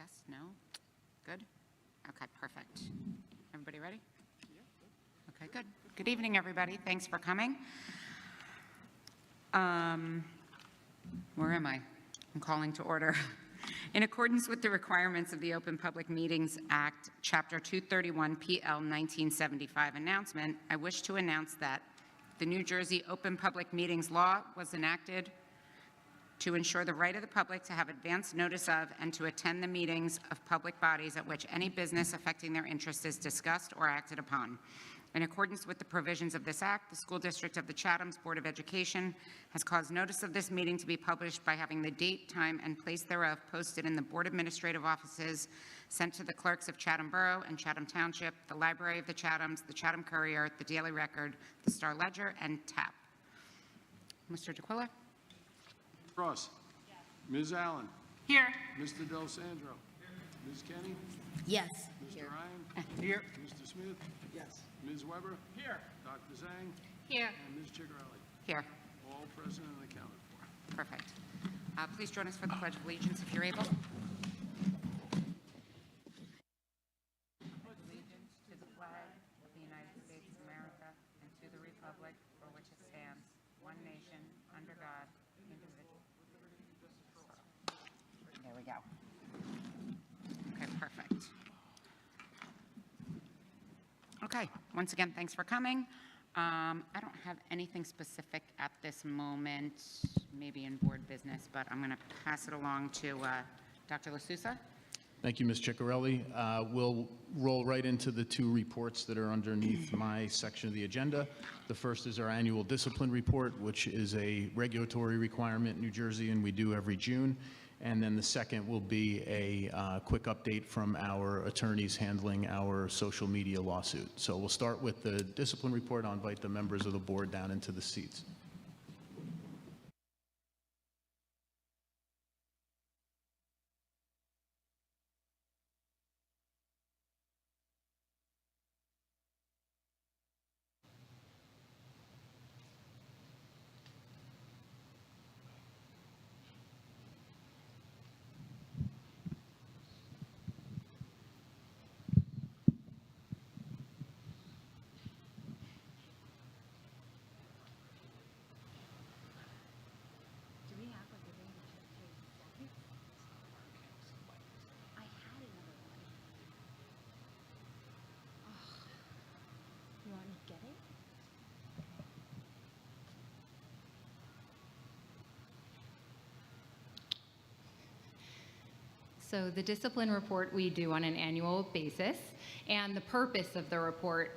Yes, no? Good? Okay, perfect. Everybody ready? Okay, good. Good evening, everybody. Thanks for coming. Where am I? I'm calling to order. In accordance with the requirements of the Open Public Meetings Act, Chapter 231, PL 1975 announcement, I wish to announce that the New Jersey Open Public Meetings Law was enacted to ensure the right of the public to have advance notice of and to attend the meetings of public bodies at which any business affecting their interest is discussed or acted upon. In accordance with the provisions of this act, the School District of the Chatham's Board of Education has caused notice of this meeting to be published by having the date, time, and place thereof posted in the Board Administrative Offices, sent to the clerks of Chatham Borough and Chatham Township, the Library of the Chathams, the Chatham Courier, the Daily Record, the Star Ledger, and TAP. Mr. DeQuilla? Cross. Yes. Ms. Allen. Here. Mr. Del Sandro. Ms. Kenny. Yes. Mr. Ryan. Here. Mr. Smith. Yes. Ms. Weber. Here. Dr. Zhang. Here. And Ms. Chigarelli. Here. All present and accounted for. Perfect. Please join us for the Pledge of Allegiance if you're able. Allegiance to the flag of the United States of America and to the republic for which it stands, one nation, under God, indivisible. There we go. Okay, perfect. Okay, once again, thanks for coming. I don't have anything specific at this moment, maybe in board business, but I'm going to pass it along to Dr. LaSousa. Thank you, Ms. Ciccarelli. We'll roll right into the two reports that are underneath my section of the agenda. The first is our annual discipline report, which is a regulatory requirement in New Jersey, and we do every June. And then the second will be a quick update from our attorneys handling our social media lawsuit. So we'll start with the discipline report. I'll invite the members of the board down into the seats. So the discipline report we do on an annual basis, and the purpose of the report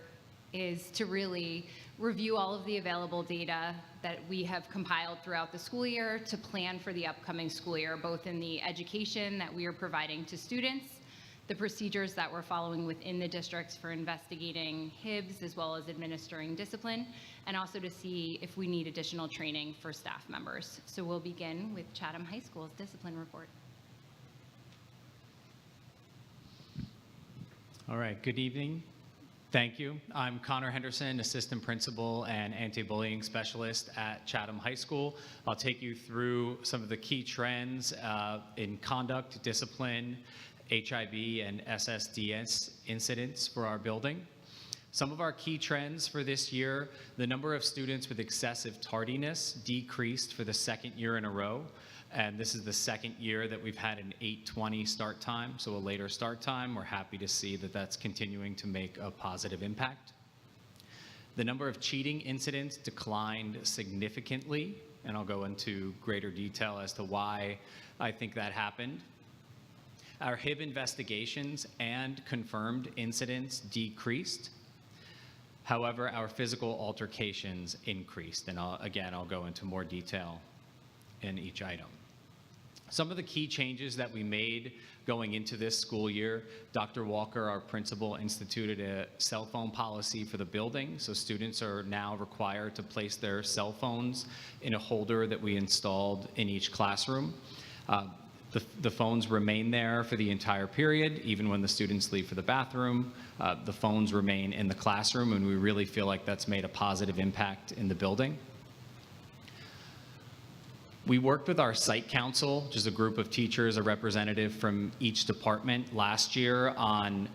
is to really review all of the available data that we have compiled throughout the school year to plan for the upcoming school year, both in the education that we are providing to students, the procedures that we're following within the districts for investigating HIBs as well as administering discipline, and also to see if we need additional training for staff members. So we'll begin with Chatham High School's discipline report. All right, good evening. Thank you. I'm Connor Henderson, Assistant Principal and Anti-Bullying Specialist at Chatham High School. I'll take you through some of the key trends in conduct, discipline, HIV, and SSDS incidents for our building. Some of our key trends for this year: the number of students with excessive tardiness decreased for the second year in a row. And this is the second year that we've had an 8:20 start time, so a later start time. We're happy to see that that's continuing to make a positive impact. The number of cheating incidents declined significantly, and I'll go into greater detail as to why I think that happened. Our HIB investigations and confirmed incidents decreased. However, our physical altercations increased, and I'll go into more detail in each item. Some of the key changes that we made going into this school year: Dr. Walker, our principal, instituted a cell phone policy for the building. So students are now required to place their cell phones in a holder that we installed in each classroom. The phones remain there for the entire period, even when the students leave for the bathroom. The phones remain in the classroom, and we really feel like that's made a positive impact in the building. We worked with our site council, which is a group of teachers, a representative from each department last year on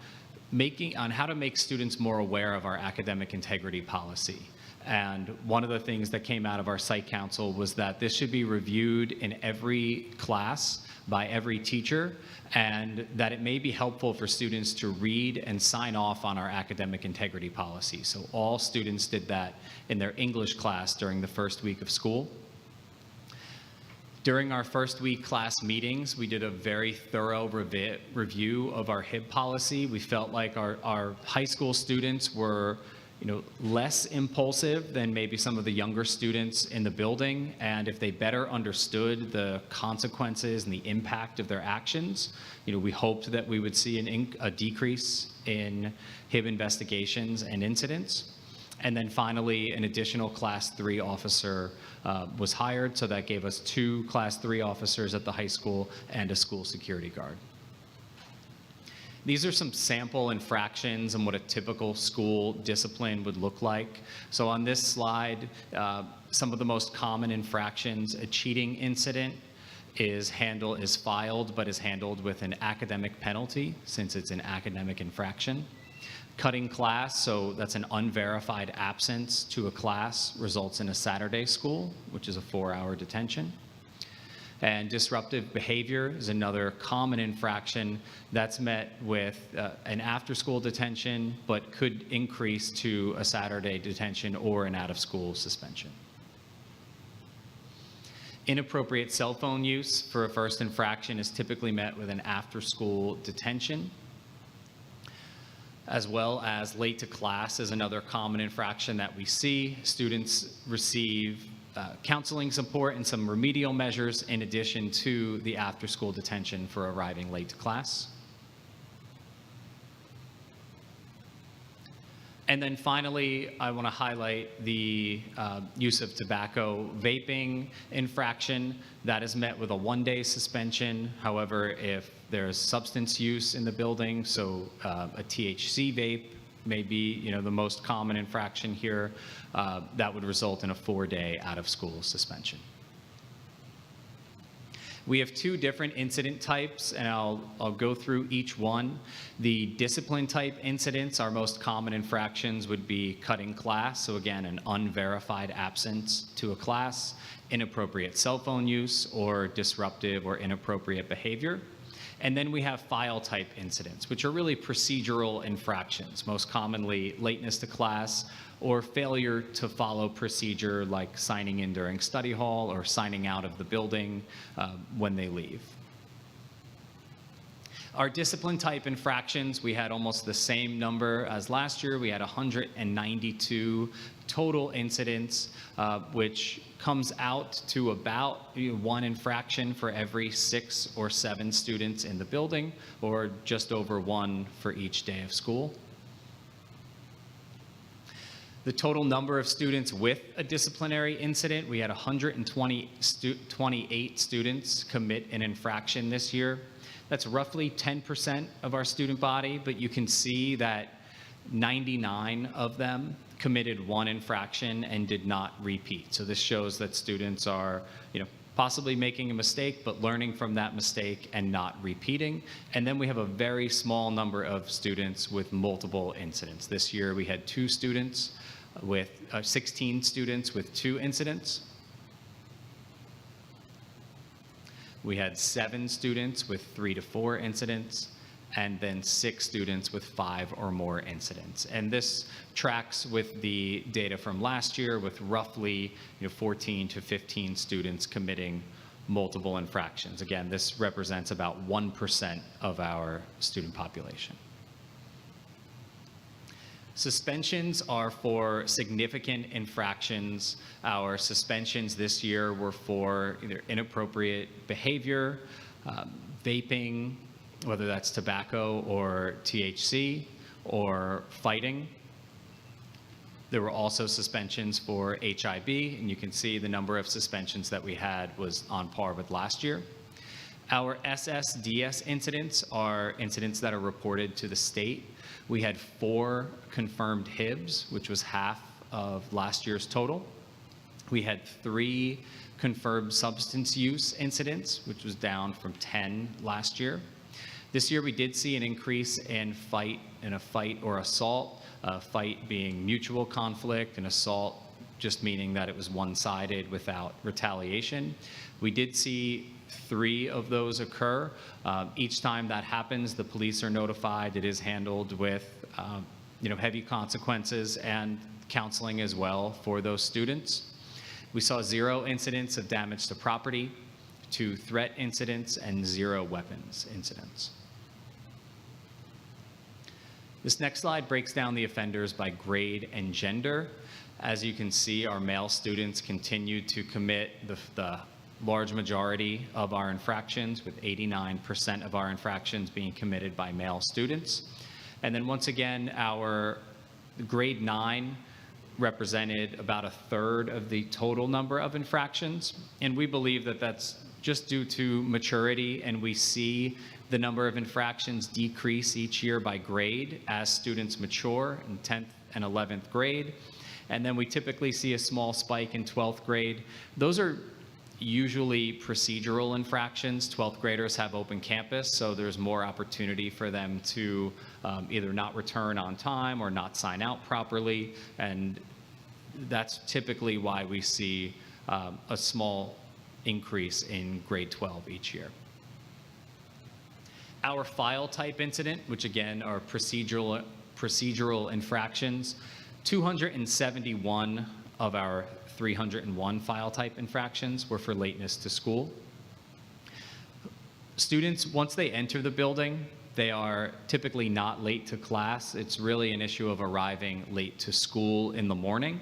how to make students more aware of our academic integrity policy. And one of the things that came out of our site council was that this should be reviewed in every class by every teacher, and that it may be helpful for students to read and sign off on our academic integrity policy. So all students did that in their English class during the first week of school. During our first week class meetings, we did a very thorough review of our HIB policy. We felt like our high school students were, less impulsive than maybe some of the younger students in the building. And if they better understood the consequences and the impact of their actions, we hoped that we would see a decrease in HIB investigations and incidents. And then finally, an additional Class 3 officer was hired, so that gave us 2 Class 3 officers at the high school and a school security guard. These are some sample infractions and what a typical school discipline would look like. So on this slide, some of the most common infractions: a cheating incident is filed but is handled with an academic penalty since it's an academic infraction. Cutting class, so that's an unverified absence to a class, results in a Saturday school, which is a 4-hour detention. And disruptive behavior is another common infraction that's met with an after-school detention, but could increase to a Saturday detention or an out-of-school suspension. Inappropriate cell phone use for a first infraction is typically met with an after-school detention, as well as late to class is another common infraction that we see. Students receive counseling support and some remedial measures in addition to the after-school detention for arriving late to class. And then finally, I want to highlight the use of tobacco vaping infraction. That is met with a 1-day suspension. However, if there's substance use in the building, so a THC vape may be the most common infraction here, that would result in a 4-day out-of-school suspension. We have 2 different incident types, and I'll go through each one. The discipline type incidents, our most common infractions would be cutting class, so again, an unverified absence to a class, inappropriate cell phone use, or disruptive or inappropriate behavior. And then we have file type incidents, which are really procedural infractions, most commonly lateness to class or failure to follow procedure, like signing in during study hall or signing out of the building when they leave. Our discipline type infractions, we had almost the same number as last year. We had 192 total incidents, which comes out to about 1 infraction for every 6 or 7 students in the building, or just over 1 for each day of school. The total number of students with a disciplinary incident, we had 128 students commit an infraction this year. That's roughly 10% of our student body, but you can see that 99 of them committed 1 infraction and did not repeat. So this shows that students are, possibly making a mistake, but learning from that mistake and not repeating. And then we have a very small number of students with multiple incidents. This year we had 16 students with 2 incidents. We had 7 students with 3 to 4 incidents, and then 6 students with 5 or more incidents. And this tracks with the data from last year, with roughly 14 to 15 students committing multiple infractions. Again, this represents about 1% of our student population. Suspensions are for significant infractions. Our suspensions this year were for either inappropriate behavior, vaping, whether that's tobacco or THC, or fighting. There were also suspensions for HIB, and you can see the number of suspensions that we had was on par with last year. Our SSDS incidents are incidents that are reported to the state. We had 4 confirmed HIBs, which was half of last year's total. We had 3 confirmed substance use incidents, which was down from 10 last year. This year, we did see an increase in a fight or assault, fight being mutual conflict, and assault just meaning that it was one-sided without retaliation. We did see 3 of those occur. Each time that happens, the police are notified. It is handled with heavy consequences and counseling as well for those students. We saw 0 incidents of damage to property, 2 threat incidents, and 0 weapons incidents. This next slide breaks down the offenders by grade and gender. As you can see, our male students continue to commit the large majority of our infractions, with 89% of our infractions being committed by male students. And then once again, our grade 9 represented about 1/3 of the total number of infractions. And we believe that that's just due to maturity, and we see the number of infractions decrease each year by grade as students mature in 10th and 11th grade. And then we typically see a small spike in 12th grade. Those are usually procedural infractions. 12th graders have open campus, so there's more opportunity for them to either not return on time or not sign out properly. And that's typically why we see a small increase in grade 12 each year. Our file type incident, which again are procedural infractions, 271 of our 301 file type infractions were for lateness to school. Students, once they enter the building, they are typically not late to class. It's really an issue of arriving late to school in the morning.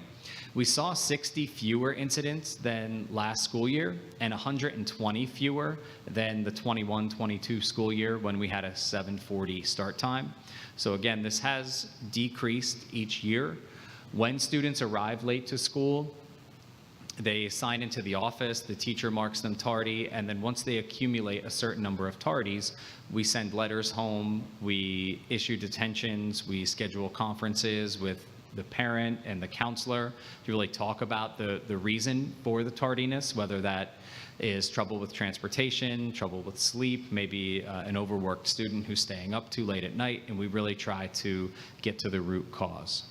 We saw 60 fewer incidents than last school year and 120 fewer than the 21-22 school year when we had a 7:40 start time. So again, this has decreased each year. When students arrive late to school, they sign into the office, the teacher marks them tardy, and then once they accumulate a certain number of tardies, we send letters home, we issue detentions, we schedule conferences with the parent and the counselor to really talk about the reason for the tardiness, whether that is trouble with transportation, trouble with sleep, maybe an overworked student who's staying up too late at night, and we really try to get to the root cause.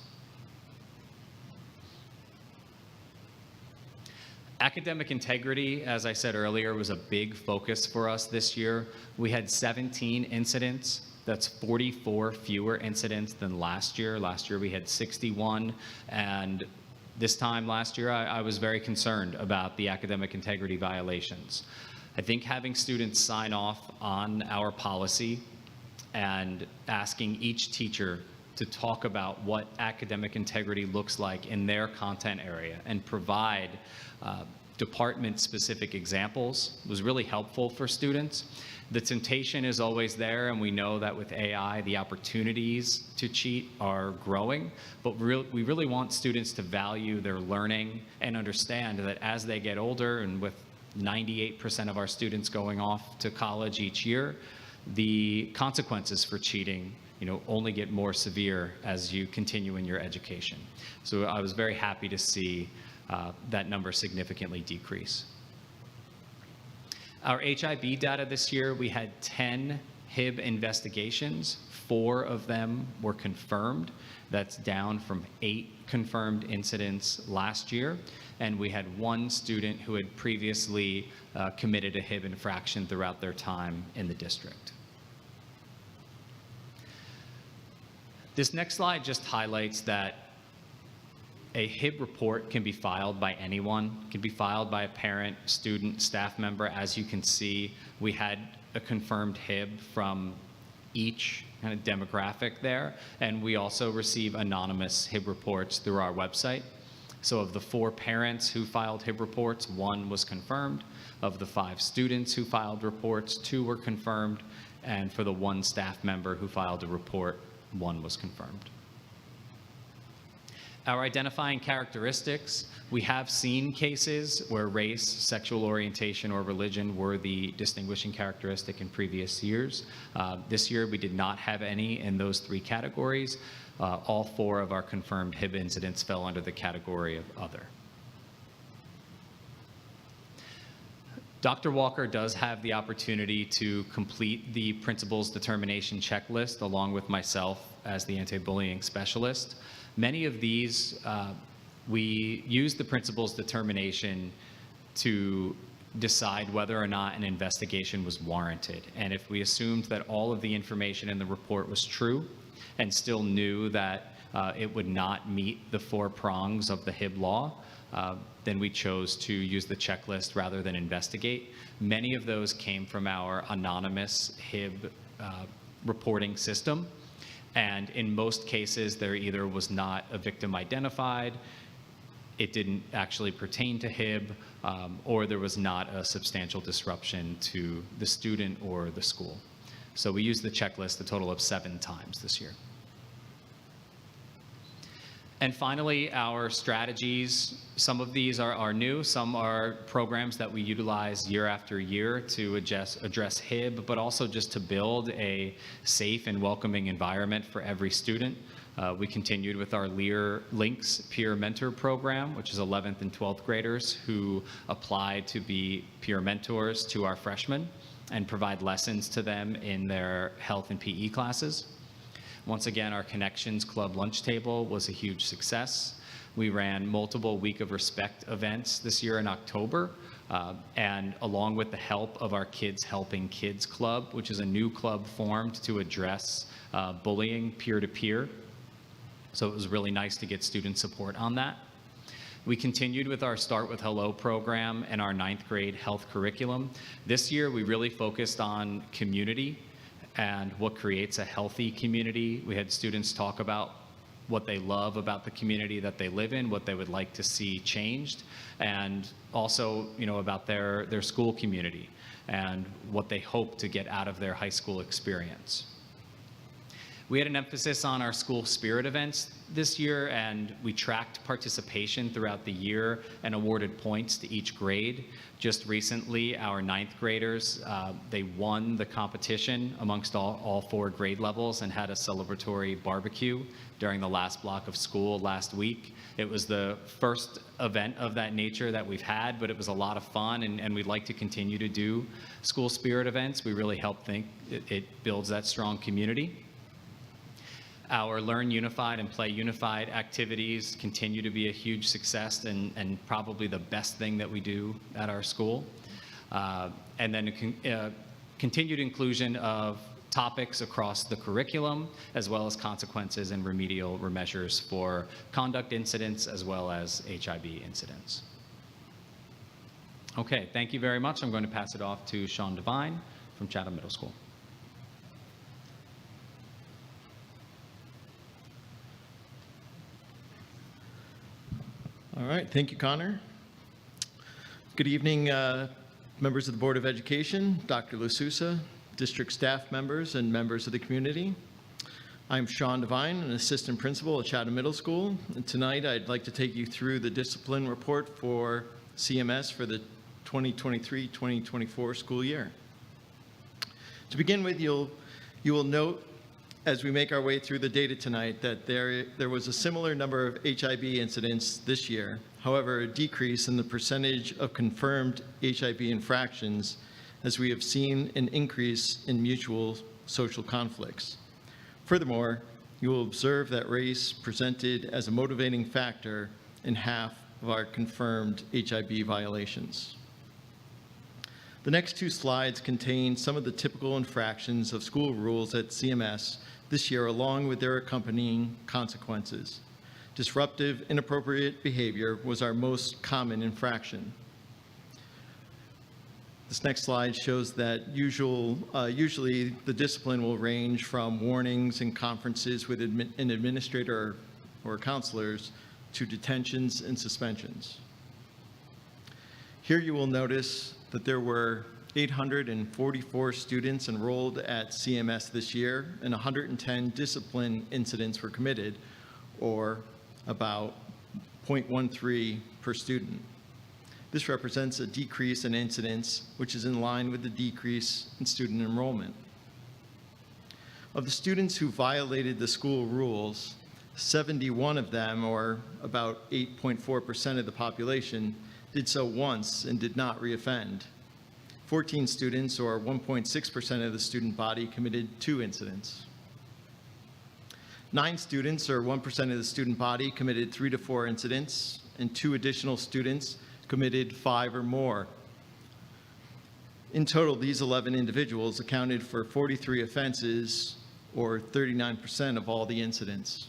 Academic integrity, as I said earlier, was a big focus for us this year. We had 17 incidents. That's 44 fewer incidents than last year. Last year we had 61, and this time last year I was very concerned about the academic integrity violations. I think having students sign off on our policy and asking each teacher to talk about what academic integrity looks like in their content area and provide department-specific examples was really helpful for students. The temptation is always there, and we know that with AI, the opportunities to cheat are growing, but we really want students to value their learning and understand that as they get older, and with 98% of our students going off to college each year, the consequences for cheating only get more severe as you continue in your education. So I was very happy to see that number significantly decrease. Our HIV data this year, we had 10 HIB investigations. 4 of them were confirmed. That's down from 8 confirmed incidents last year. And we had 1 student who had previously committed a HIB infraction throughout their time in the district. This next slide just highlights that a HIB report can be filed by anyone. It can be filed by a parent, student, staff member. As you can see, we had a confirmed HIB from each kind of demographic there, and we also receive anonymous HIB reports through our website. So of the 4 parents who filed HIB reports, 1 was confirmed. Of the 5 students who filed reports, 2 were confirmed, and for the 1 staff member who filed a report, 1 was confirmed. Our identifying characteristics, we have seen cases where race, sexual orientation, or religion were the distinguishing characteristic in previous years. This year, we did not have any in those 3 categories. All 4 of our confirmed HIB incidents fell under the category of other. Dr. Walker does have the opportunity to complete the principal's determination checklist along with myself as the anti-bullying specialist. Many of these, we use the principal's determination to decide whether or not an investigation was warranted. And if we assumed that all of the information in the report was true and still knew that it would not meet the 4 prongs of the HIB law, then we chose to use the checklist rather than investigate. Many of those came from our anonymous HIB reporting system. And in most cases, there either was not a victim identified, it didn't actually pertain to HIB, or there was not a substantial disruption to the student or the school. So we used the checklist a total of 7 times this year. And finally, our strategies, some of these are new, some are programs that we utilize year after year to address HIB, but also just to build a safe and welcoming environment for every student. We continued with our Links Peer Mentor Program, which is 11th and 12th graders who applied to be peer mentors to our freshmen and provide lessons to them in their health and PE classes. Once again, our Connections Club lunch table was a huge success. We ran multiple Week of Respect events this year in October, and along with the help of our Kids Helping Kids Club, which is a new club formed to address bullying peer-to-peer. So it was really nice to get student support on that. We continued with our Start with Hello program and our 9th grade health curriculum. This year, we really focused on community and what creates a healthy community. We had students talk about what they love about the community that they live in, what they would like to see changed, and also, about their school community and what they hope to get out of their high school experience. We had an emphasis on our school spirit events this year, and we tracked participation throughout the year and awarded points to each grade. Just recently, our 9th graders, they won the competition amongst all 4 grade levels and had a celebratory barbecue during the last block of school last week. It was the first event of that nature that we've had, but it was a lot of fun, and we'd like to continue to do school spirit events. We really think it builds that strong community. Our Learn Unified and Play Unified activities continue to be a huge success and probably the best thing that we do at our school. And then continued inclusion of topics across the curriculum, as well as consequences and remedial measures for conduct incidents, as well as HIB incidents. Okay, thank you very much. I'm going to pass it off to Sean Devine from Chatham Middle School. All right, thank you, Connor. Good evening, members of the Board of Education, Dr. LaSousa, district staff members, and members of the community. I'm Sean Devine, an assistant principal at Chatham Middle School, and tonight I'd like to take you through the discipline report for CMS for the 2023-2024 school year. To begin with, you will note as we make our way through the data tonight that there was a similar number of HIB incidents this year. However, a decrease in the percentage of confirmed HIB infractions, as we have seen an increase in mutual social conflicts. Furthermore, you will observe that race presented as a motivating factor in half of our confirmed HIB violations. The next 2 slides contain some of the typical infractions of school rules at CMS this year, along with their accompanying consequences. Disruptive, inappropriate behavior was our most common infraction. This next slide shows that usually the discipline will range from warnings and conferences with an administrator or counselors to detentions and suspensions. Here you will notice that there were 844 students enrolled at CMS this year, and 110 discipline incidents were committed, or about 0.13 per student. This represents a decrease in incidents, which is in line with the decrease in student enrollment. Of the students who violated the school rules, 71 of them, or about 8.4% of the population, did so once and did not reoffend. 14 students, or 1.6% of the student body, committed 2 incidents. 9 students, or 1% of the student body, committed 3 to 4 incidents, and 2 additional students committed 5 or more. In total, these 11 individuals accounted for 43 offenses, or 39% of all the incidents.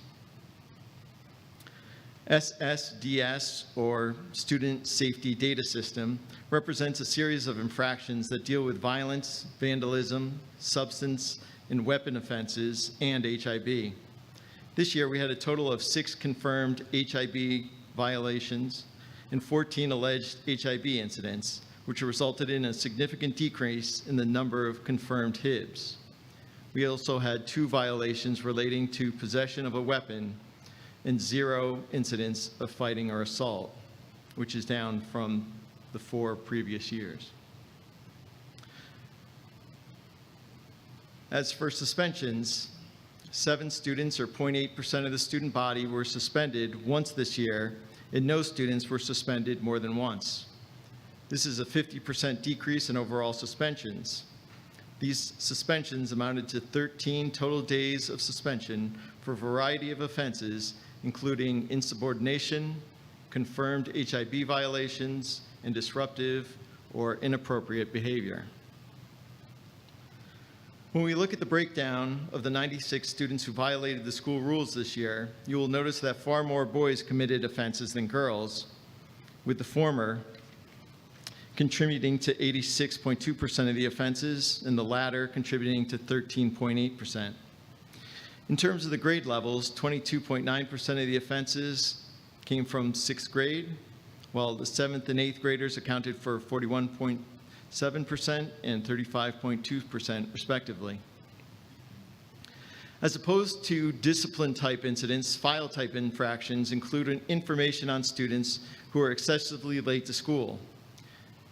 SSDS, or Student Safety Data System, represents a series of infractions that deal with violence, vandalism, substance and weapon offenses, and HIB. This year, we had a total of 6 confirmed HIB violations and 14 alleged HIB incidents, which resulted in a significant decrease in the number of confirmed HIBs. We also had 2 violations relating to possession of a weapon and 0 incidents of fighting or assault, which is down from the 4 previous years. As for suspensions, 7 students, or 0.8% of the student body, were suspended once this year, and no students were suspended more than once. This is a 50% decrease in overall suspensions. These suspensions amounted to 13 total days of suspension for a variety of offenses, including insubordination, confirmed HIB violations, and disruptive or inappropriate behavior. When we look at the breakdown of the 96 students who violated the school rules this year, you will notice that far more boys committed offenses than girls, with the former contributing to 86.2% of the offenses and the latter contributing to 13.8%. In terms of the grade levels, 22.9% of the offenses came from 6th grade, while the 7th and 8th graders accounted for 41.7% and 35.2% respectively. As opposed to discipline-type incidents, file-type infractions include information on students who are excessively late to school.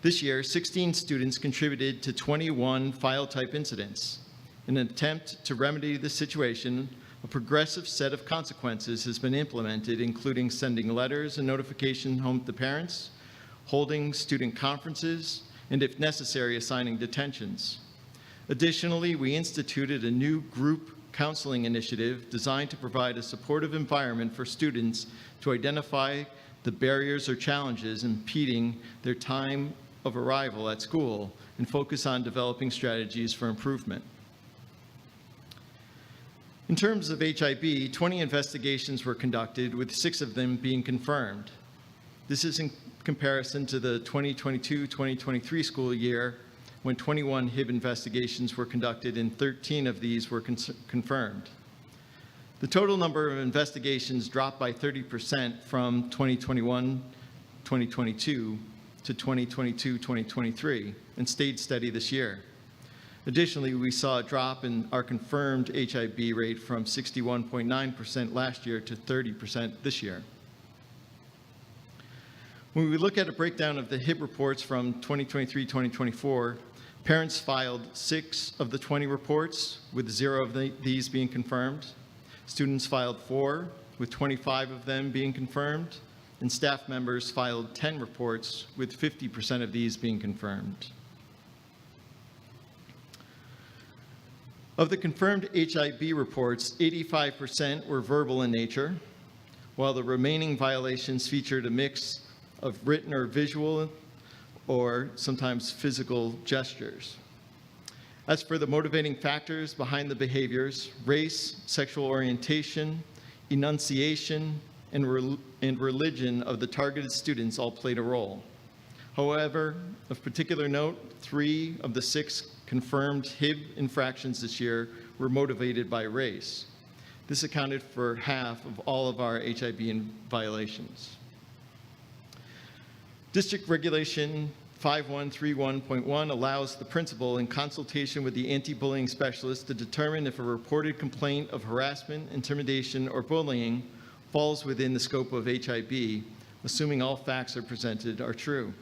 This year, 16 students contributed to 21 file-type incidents. In an attempt to remedy this situation, a progressive set of consequences has been implemented, including sending letters and notification home to parents, holding student conferences, and if necessary, assigning detentions. Additionally, we instituted a new group counseling initiative designed to provide a supportive environment for students to identify the barriers or challenges impeding their time of arrival at school and focus on developing strategies for improvement. In terms of HIB, 20 investigations were conducted, with 6 of them being confirmed. This is in comparison to the 2022-2023 school year, when 21 HIB investigations were conducted and 13 of these were confirmed. The total number of investigations dropped by 30% from 2021-2022 to 2022-2023 and stayed steady this year. Additionally, we saw a drop in our confirmed HIB rate from 61.9% last year to 30% this year. When we look at a breakdown of the HIB reports from 2023-2024, parents filed 6 of the 20 reports, with 0 of these being confirmed. Students filed 4, with 25 of them being confirmed, and staff members filed 10 reports, with 50% of these being confirmed. Of the confirmed HIB reports, 85% were verbal in nature, while the remaining violations featured a mix of written or visual, or sometimes physical gestures. As for the motivating factors behind the behaviors, race, sexual orientation, enunciation, and religion of the targeted students all played a role. However, of particular note, 3 of the 6 confirmed HIB infractions this year were motivated by race. This accounted for half of all of our HIB violations. District Regulation 5131.1 allows the principal, in consultation with the anti-bullying specialist, to determine if a reported complaint of harassment, intimidation, or bullying falls within the scope of HIB, assuming all facts are presented are true.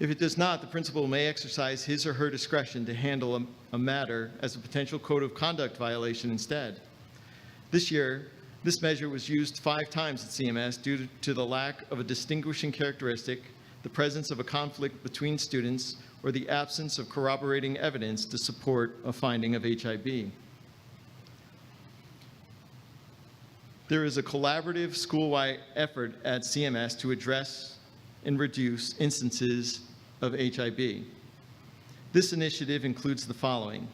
If it does not, the principal may exercise his or her discretion to handle a matter as a potential code of conduct violation instead. This year, this measure was used 5 times at CMS due to the lack of a distinguishing characteristic, the presence of a conflict between students, or the absence of corroborating evidence to support a finding of HIB. There is a collaborative school-wide effort at CMS to address and reduce instances of HIB. This initiative includes the following: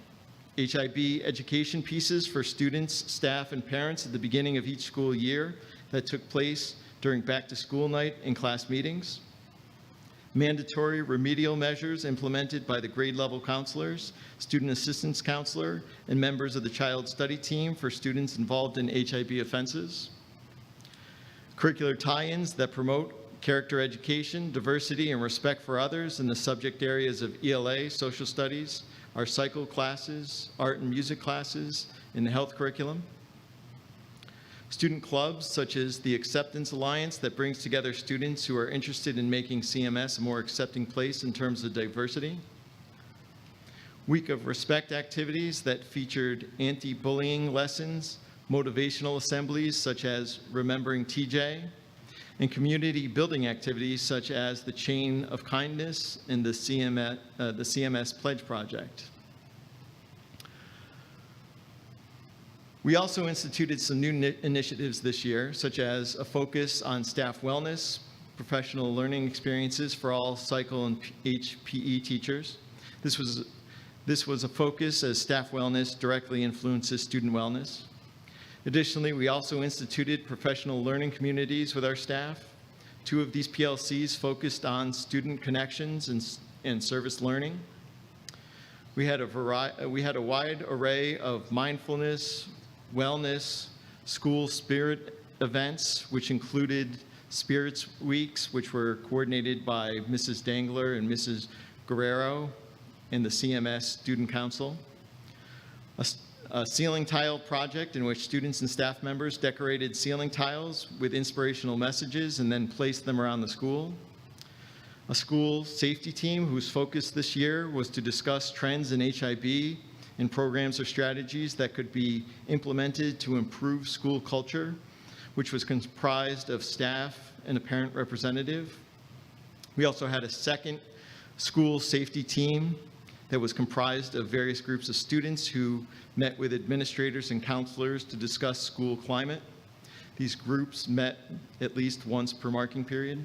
HIB education pieces for students, staff, and parents at the beginning of each school year that took place during back-to-school night and class meetings. Mandatory remedial measures implemented by the grade level counselors, student assistance counselor, and members of the child study team for students involved in HIB offenses. Curricular tie-ins that promote character education, diversity, and respect for others in the subject areas of ELA, social studies, our cycle classes, art and music classes, and the health curriculum. Student clubs such as the Acceptance Alliance that brings together students who are interested in making CMS a more accepting place in terms of diversity. Week of Respect activities that featured anti-bullying lessons, motivational assemblies such as Remembering TJ, and community building activities such as the Chain of Kindness and the CMS Pledge Project. We also instituted some new initiatives this year, such as a focus on staff wellness, professional learning experiences for all cycle and HPE teachers. This was a focus as staff wellness directly influences student wellness. Additionally, we also instituted professional learning communities with our staff. 2 of these PLCs focused on student connections and service learning. We had a wide array of mindfulness, wellness, school spirit events, which included Spirits Weeks, which were coordinated by Mrs. Dangler and Mrs. Guerrero and the CMS Student Council. A ceiling tile project in which students and staff members decorated ceiling tiles with inspirational messages and then placed them around the school. A school safety team whose focus this year was to discuss trends in HIB and programs or strategies that could be implemented to improve school culture, which was comprised of staff and a parent representative. We also had a second school safety team that was comprised of various groups of students who met with administrators and counselors to discuss school climate. These groups met at least once per marking period.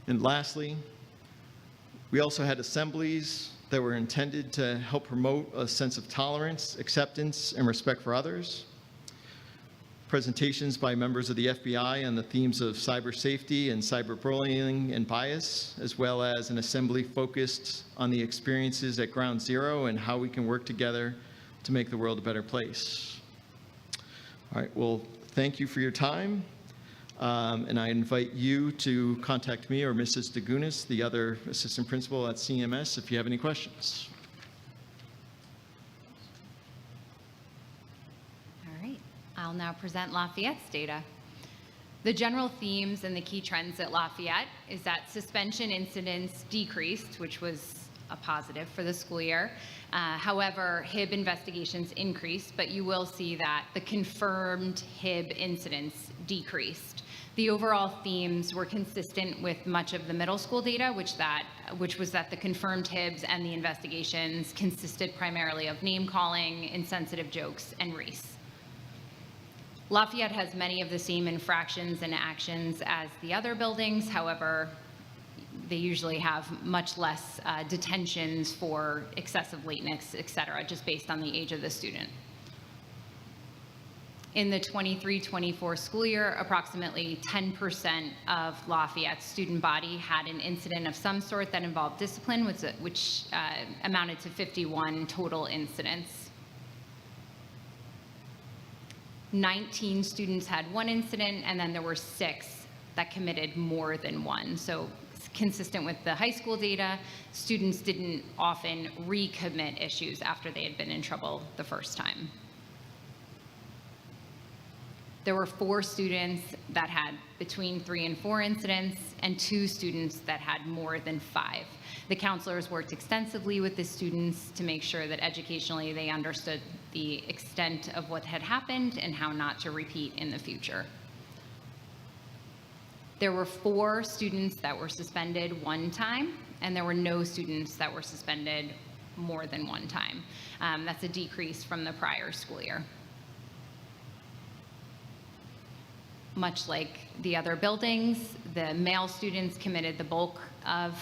And lastly, we also had assemblies that were intended to help promote a sense of tolerance, acceptance, and respect for others. Presentations by members of the FBI on the themes of cyber safety and cyberbullying and bias, as well as an assembly focused on the experiences at Ground Zero and how we can work together to make the world a better place. All right, well, thank you for your time. And I invite you to contact me or Mrs. DeGunis, the other assistant principal at CMS, if you have any questions. All right, I'll now present Lafayette's data. The general themes and the key trends at Lafayette is that suspension incidents decreased, which was a positive for the school year. However, HIB investigations increased, but you will see that the confirmed HIB incidents decreased. The overall themes were consistent with much of the middle school data, which was that the confirmed HIBs and the investigations consisted primarily of name calling, insensitive jokes, and race. Lafayette has many of the same infractions and actions as the other buildings. However, they usually have much less detentions for excessive lateness, et cetera, just based on the age of the student. In the 23-24 school year, approximately 10% of Lafayette's student body had an incident of some sort that involved discipline, which amounted to 51 total incidents. 19 students had one incident, and then there were 6 that committed more than one. So consistent with the high school data, students didn't often recommit issues after they had been in trouble the first time. There were 4 students that had between 3 and 4 incidents, and 2 students that had more than 5. The counselors worked extensively with the students to make sure that educationally they understood the extent of what had happened and how not to repeat in the future. There were 4 students that were suspended one time, and there were no students that were suspended more than one time. That's a decrease from the prior school year. Much like the other buildings, the male students committed the bulk of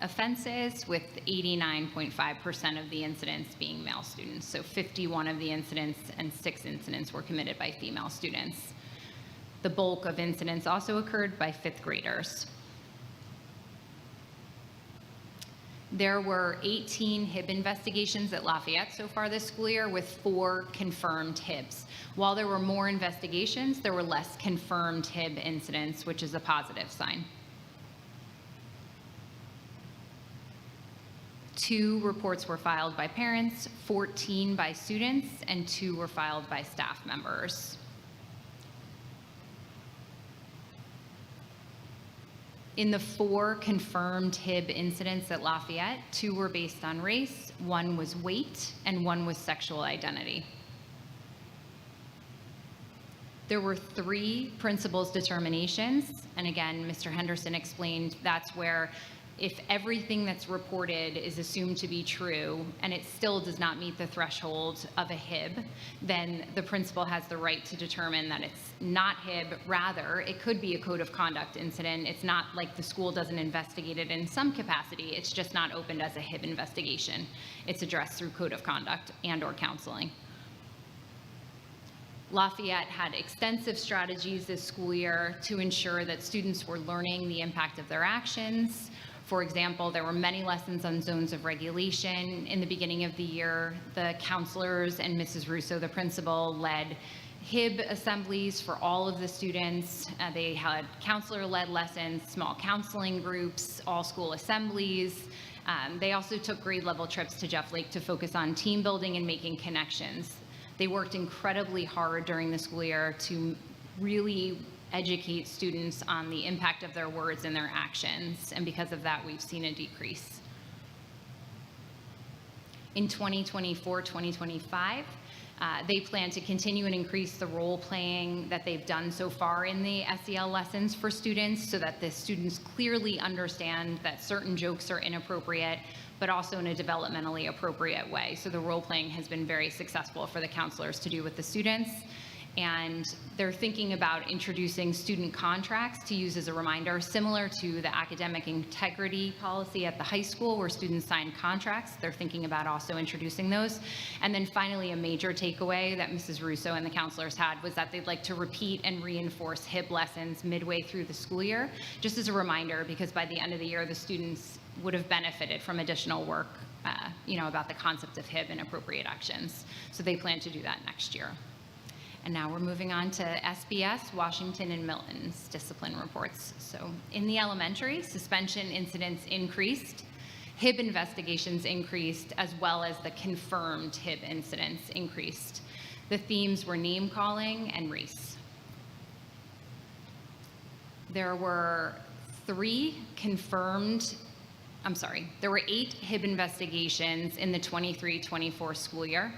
offenses, with 89.5% of the incidents being male students. So 51 of the incidents and 6 incidents were committed by female students. The bulk of incidents also occurred by 5th graders. There were 18 HIB investigations at Lafayette so far this school year, with 4 confirmed HIBs. While there were more investigations, there were less confirmed HIB incidents, which is a positive sign. 2 reports were filed by parents, 14 by students, and 2 were filed by staff members. In the 4 confirmed HIB incidents at Lafayette, 2 were based on race, 1 was weight, and 1 was sexual identity. There were 3 principals' determinations, and again, Mr. Henderson explained that's where if everything that's reported is assumed to be true and it still does not meet the threshold of a HIB, then the principal has the right to determine that it's not HIB. Rather, it could be a code of conduct incident. It's not like the school doesn't investigate it in some capacity. It's just not opened as a HIB investigation. It's addressed through code of conduct and/or counseling. Lafayette had extensive strategies this school year to ensure that students were learning the impact of their actions. For example, there were many lessons on zones of regulation. In the beginning of the year, the counselors and Mrs. Russo, the principal, led HIB assemblies for all of the students. They had counselor-led lessons, small counseling groups, all-school assemblies. They also took grade-level trips to Jeff Lake to focus on team building and making connections. They worked incredibly hard during the school year to really educate students on the impact of their words and their actions, and because of that, we've seen a decrease. In 2024-2025, they plan to continue and increase the role playing that they've done so far in the SEL lessons for students, so that the students clearly understand that certain jokes are inappropriate, but also in a developmentally appropriate way. So the role playing has been very successful for the counselors to do with the students. And they're thinking about introducing student contracts to use as a reminder, similar to the academic integrity policy at the high school where students sign contracts. They're thinking about also introducing those. And then finally, a major takeaway that Mrs. Russo and the counselors had was that they'd like to repeat and reinforce HIB lessons midway through the school year, just as a reminder, because by the end of the year, the students would have benefited from additional work, about the concept of HIB and appropriate actions. So they plan to do that next year. And now we're moving on to SBS, Washington, and Milton's discipline reports. So in the elementary, suspension incidents increased, HIB investigations increased, as well as the confirmed HIB incidents increased. The themes were name calling and race. There were 8 HIB investigations in the 23-24 school year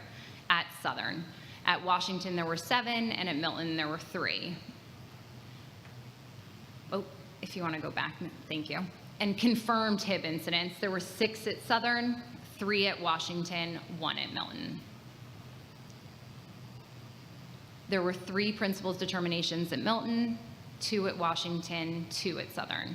at Southern. At Washington, there were 7, and at Milton, there were 3. Oh, if you want to go back, thank you. And confirmed HIB incidents, there were 6 at Southern, 3 at Washington, 1 at Milton. There were 3 principals' determinations at Milton, 2 at Washington, 2 at Southern.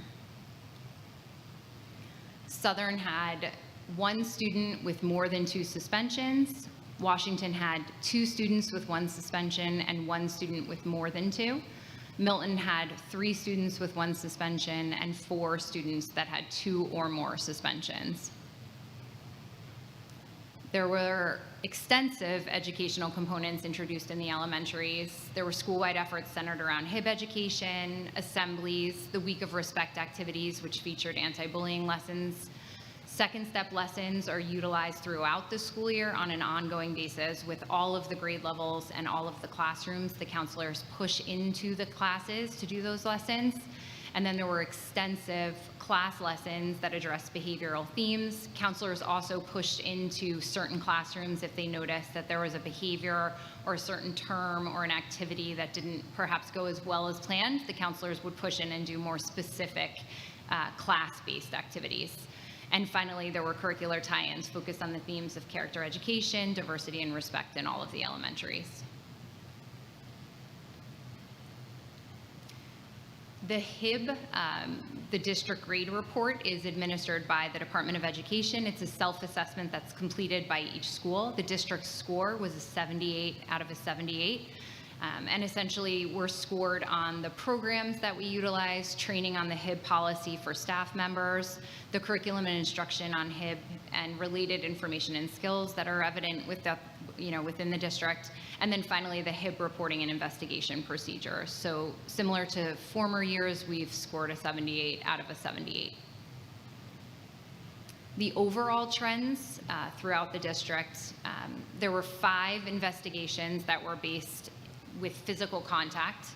Southern had 1 student with more than 2 suspensions. Washington had 2 students with 1 suspension and 1 student with more than 2. Milton had 3 students with 1 suspension and 4 students that had 2 or more suspensions. There were extensive educational components introduced in the elementaries. There were school-wide efforts centered around HIB education, assemblies, the Week of Respect activities, which featured anti-bullying lessons. Second step lessons are utilized throughout the school year on an ongoing basis with all of the grade levels and all of the classrooms. The counselors push into the classes to do those lessons. And then there were extensive class lessons that address behavioral themes. Counselors also pushed into certain classrooms if they noticed that there was a behavior or a certain term or an activity that didn't perhaps go as well as planned. The counselors would push in and do more specific class-based activities. And finally, there were curricular tie-ins focused on the themes of character education, diversity, and respect in all of the elementaries. The HIB, the district grade report, is administered by the Department of Education. It's a self-assessment that's completed by each school. The district score was a 78 out of a 78. And essentially, we're scored on the programs that we utilize, training on the HIB policy for staff members, the curriculum and instruction on HIB, and related information and skills that are evident within the district, and then finally, the HIB reporting and investigation procedure. So similar to former years, we've scored a 78 out of a 78. The overall trends throughout the district, there were 5 investigations that were based with physical contact,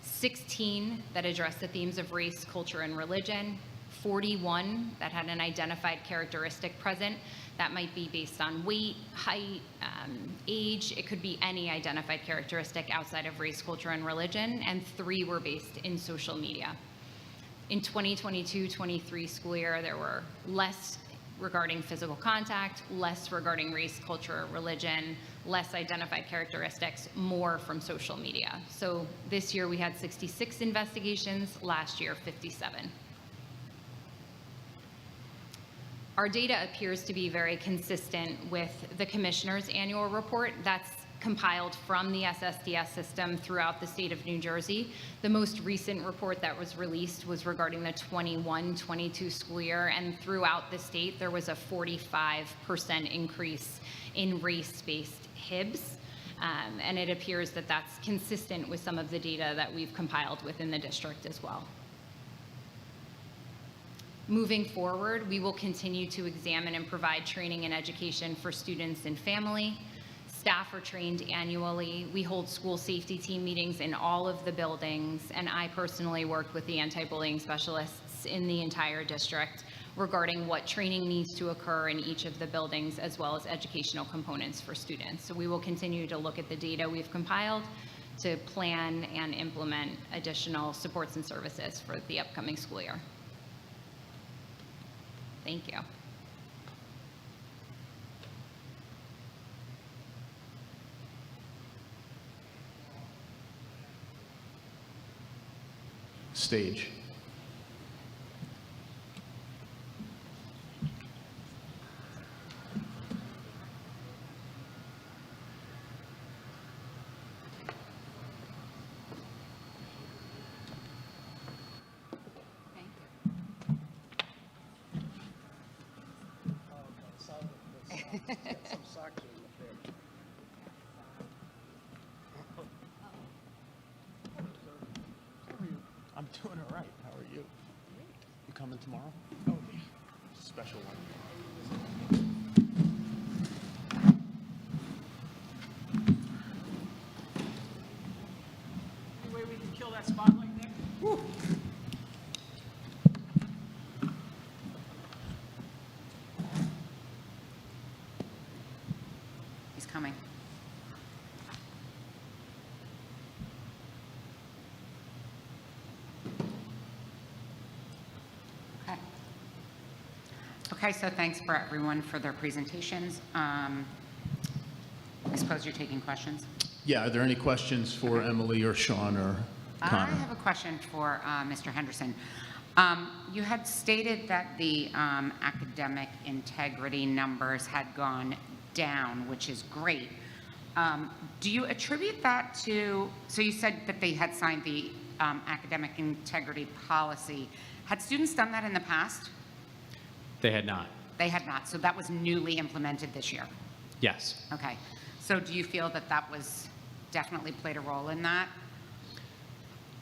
16 that addressed the themes of race, culture, and religion, 41 that had an identified characteristic present. That might be based on weight, height, age. It could be any identified characteristic outside of race, culture, and religion, and 3 were based in social media. In 2022-23 school year, there were less regarding physical contact, less regarding race, culture, religion, less identified characteristics, more from social media. So this year we had 66 investigations, last year 57. Our data appears to be very consistent with the Commissioner's annual report that's compiled from the SSDS system throughout the state of New Jersey. The most recent report that was released was regarding the 21-22 school year, and throughout the state there was a 45% increase in race-based HIBs, and it appears that that's consistent with some of the data that we've compiled within the district as well. Moving forward, we will continue to examine and provide training and education for students and family. Staff are trained annually. We hold school safety team meetings in all of the buildings, and I personally work with the anti-bullying specialists in the entire district regarding what training needs to occur in each of the buildings, as well as educational components for students. So we will continue to look at the data we've compiled to plan and implement additional supports and services for the upcoming school year. Thank you. Stage. I'm doing all right. How are you? You coming tomorrow? Oh, yeah. Special one. Any way we can kill that spotlight, Nick? Woo. He's coming. Okay. Okay, so thanks for everyone for their presentations. I suppose you're taking questions? Yeah, are there any questions for Emily or Sean or I Connor? have a question for Mr. Henderson. You had stated that the academic integrity numbers had gone down, which is great. Do you attribute that to, so you said that they had signed the academic integrity policy. Had students done that in the past? They had not. They had not, so that was newly implemented this year? Yes. Okay, so do you feel that that was definitely played a role in that?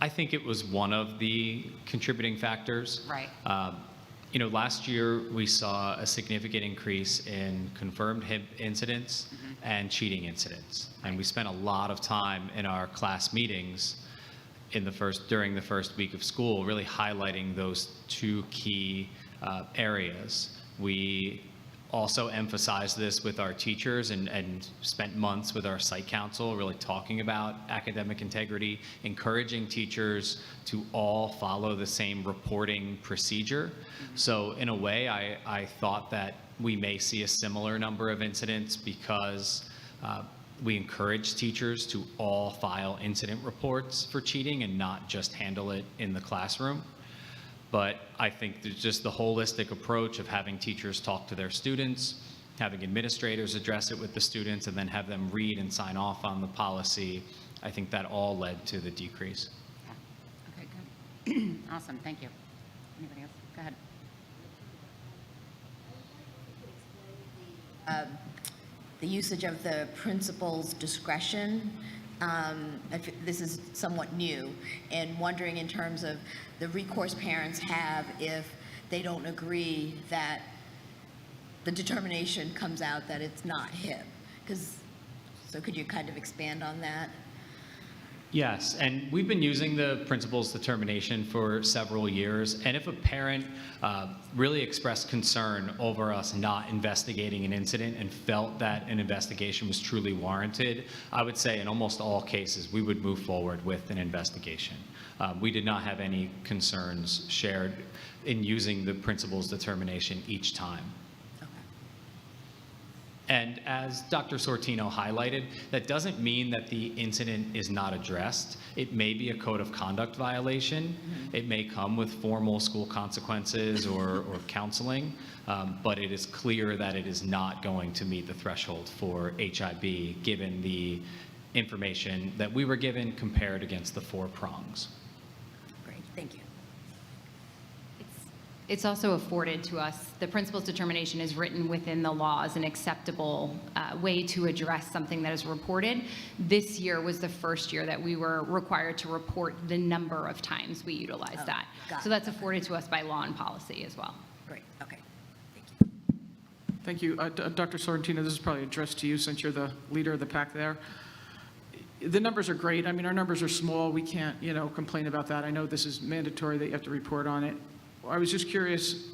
I think it was one of the contributing factors. Right. Last year we saw a significant increase in confirmed HIB incidents and cheating incidents. And we spent a lot of time in our class meetings during the first week of school, really highlighting those 2 key areas. We also emphasized this with our teachers and spent months with our site council really talking about academic integrity, encouraging teachers to all follow the same reporting procedure. So in a way, I thought that we may see a similar number of incidents because we encourage teachers to all file incident reports for cheating and not just handle it in the classroom. But I think there's just the holistic approach of having teachers talk to their students, having administrators address it with the students, and then have them read and sign off on the policy. I think that all led to the decrease. Okay, good. Awesome, thank you. Anybody else? Go ahead. The usage of the principal's discretion. This is somewhat new, and wondering in terms of the recourse parents have if they don't agree that the determination comes out that it's not him. So could you kind of expand on that? Yes, and we've been using the principal's determination for several years, and if a parent really expressed concern over us not investigating an incident and felt that an investigation was truly warranted, I would say in almost all cases, we would move forward with an investigation. We did not have any concerns shared in using the principal's determination each time. And as Dr. Sortino highlighted, that doesn't mean that the incident is not addressed. It may be a code of conduct violation. It may come with formal school consequences or counseling, but it is clear that it is not going to meet the threshold for HIB given the information that we were given compared against the 4 prongs. Great, thank you. It's also afforded to us, the principal's determination is written within the law as an acceptable way to address something that is reported. This year was the first year that we were required to report the number of times we utilized that. So that's afforded to us by law and policy as well. Great, okay. Thank you. Dr. Sorrentino, this is probably addressed to you since you're the leader of the pack there. The numbers are great. I mean, our numbers are small. We can't, complain about that. I know this is mandatory that you have to report on it. I was just curious,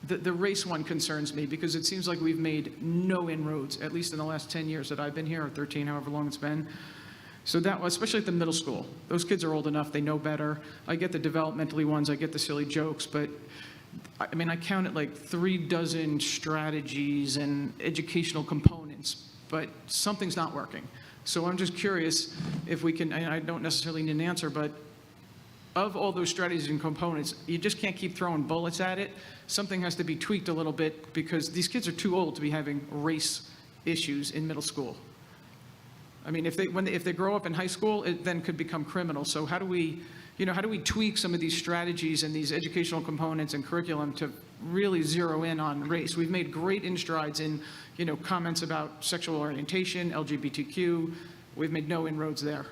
the race one concerns me because it seems like we've made no inroads, at least in the last 10 years that I've been here, or 13, however long it's been. So that, especially at the middle school, those kids are old enough, they know better. I get the developmentally ones, I get the silly jokes, but I mean, I counted like 36 strategies and educational components, but something's not working. So I'm just curious if we can, and I don't necessarily need an answer, but of all those strategies and components, you just can't keep throwing bullets at it. Something has to be tweaked a little bit because these kids are too old to be having race issues in middle school. I mean, if they grow up in high school, it then could become criminal. So how do we tweak some of these strategies and these educational components and curriculum to really zero in on race? We've made great strides in, comments about sexual orientation, LGBTQ. We've made no inroads there.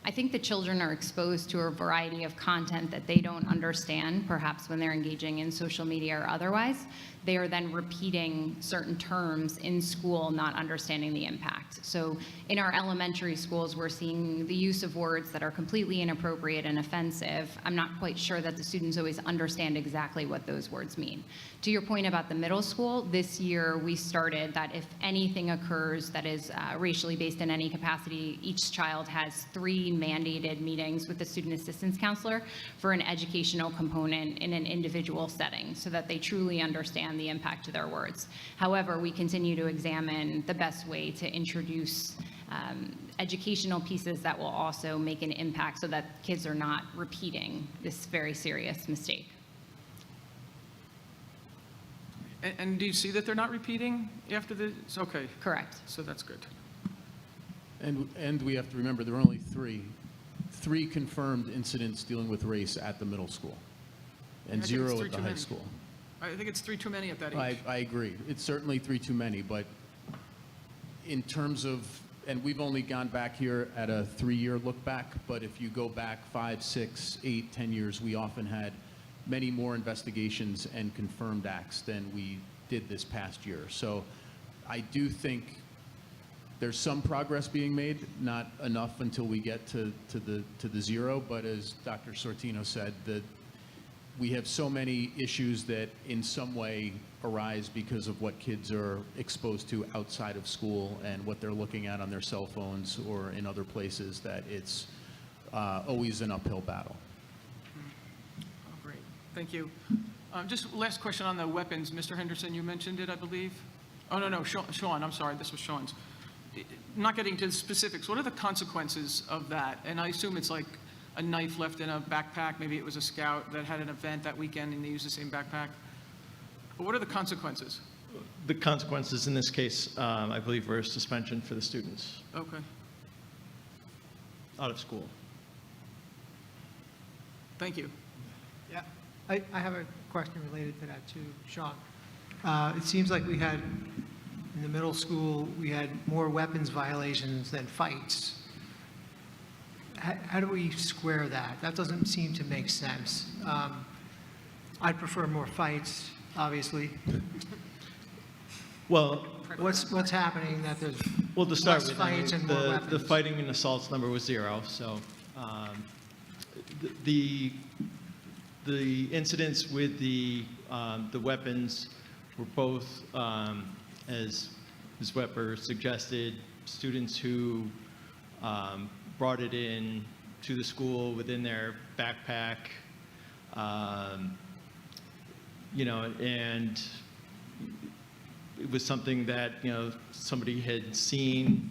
I think the children are exposed to a variety of content that they don't understand, perhaps when they're engaging in social media or otherwise. They are then repeating certain terms in school, not understanding the impact. So in our elementary schools, we're seeing the use of words that are completely inappropriate and offensive. I'm not quite sure that the students always understand exactly what those words mean. To your point about the middle school, this year we started that if anything occurs that is racially based in any capacity, each child has 3 mandated meetings with the student assistance counselor for an educational component in an individual setting so that they truly understand the impact to their words. However, we continue to examine the best way to introduce educational pieces that will also make an impact so that kids are not repeating this very serious mistake. And do you see that they're not repeating after this? Okay. Correct. So that's good. And we have to remember there are only three confirmed incidents dealing with race at the middle school and I think 0 it's at 3 the too high many. school. I think it's 3 too many at that age. I agree. It's certainly 3 too many, but in terms of, and we've only gone back here at a 3-year look back, but if you go back 5, 6, 8, 10 years, we often had many more investigations and confirmed acts than we did this past year. So I do think there's some progress being made, not enough until we get to the 0, but as Dr. Sortino said, we have so many issues that in some way arise because of what kids are exposed to outside of school and what they're looking at on their cell phones or in other places, that it's always an uphill battle. Oh, great. Thank you. Just last question on the weapons. Mr. Henderson, you mentioned it, I believe? Oh, no, Sean, I'm sorry, this was Sean's. Not getting to the specifics, what are the consequences of that? And I assume it's like a knife left in a backpack. Maybe it was a scout that had an event that weekend and they used the same backpack. But what are the consequences? The consequences in this case, I believe, were suspension for the students Okay. out of school. Thank you. Yeah, I have a question related to that too, Sean. It seems like we had, in the middle school, we had more weapons violations than fights. How do we square that? That doesn't seem to make sense. I'd prefer more fights, obviously. Well, What's happening that there's well, to start less with, I mean, fights and more the weapons? fighting and assaults number was 0. So the incidents with the weapons were both, as Ms. Wepper suggested, students who brought it in to the school within their backpack, and it was something that, somebody had seen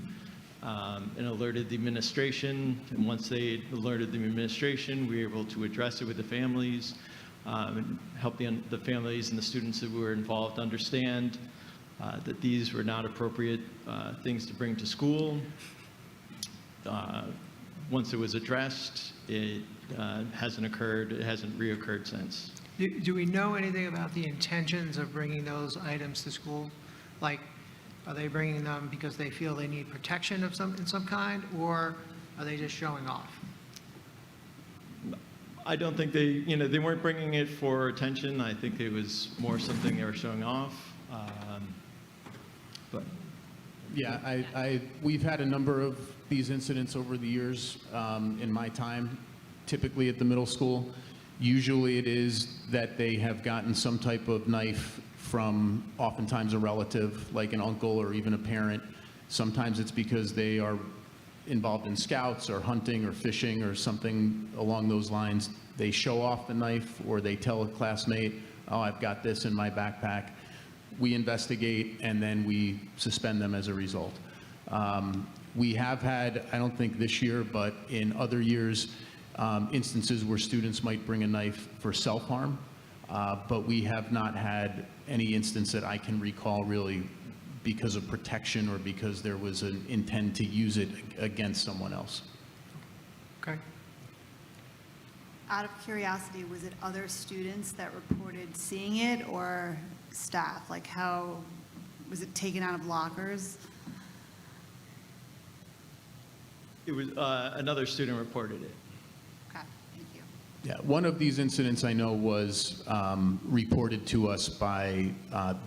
and alerted the administration. And once they alerted the administration, we were able to address it with the families and help the families and the students that were involved understand that these were not appropriate things to bring to school. Once it was addressed, it hasn't occurred. It hasn't reoccurred since. Do we know anything about the intentions of bringing those items to school? Like, are they bringing them because they feel they need protection of in some kind, or are they just showing off? I don't think they weren't bringing it for attention. I think it was more something they were showing off. But Yeah, we've had a number of these incidents over the years in my time, typically at the middle school. Usually it is that they have gotten some type of knife from oftentimes a relative, like an uncle or even a parent. Sometimes it's because they are involved in scouts or hunting or fishing or something along those lines. They show off the knife, or they tell a classmate, oh, I've got this in my backpack. We investigate, and then we suspend them as a result. We have had, I don't think this year, but in other years, instances where students might bring a knife for self-harm, but we have not had any instance that I can recall really because of protection or because there was an intent to use it against someone else. Okay. Out of curiosity, was it other students that reported seeing it or staff? Like, how was it taken out of lockers? it was another student reported it. Okay, thank you. Yeah, one of these incidents I know was reported to us by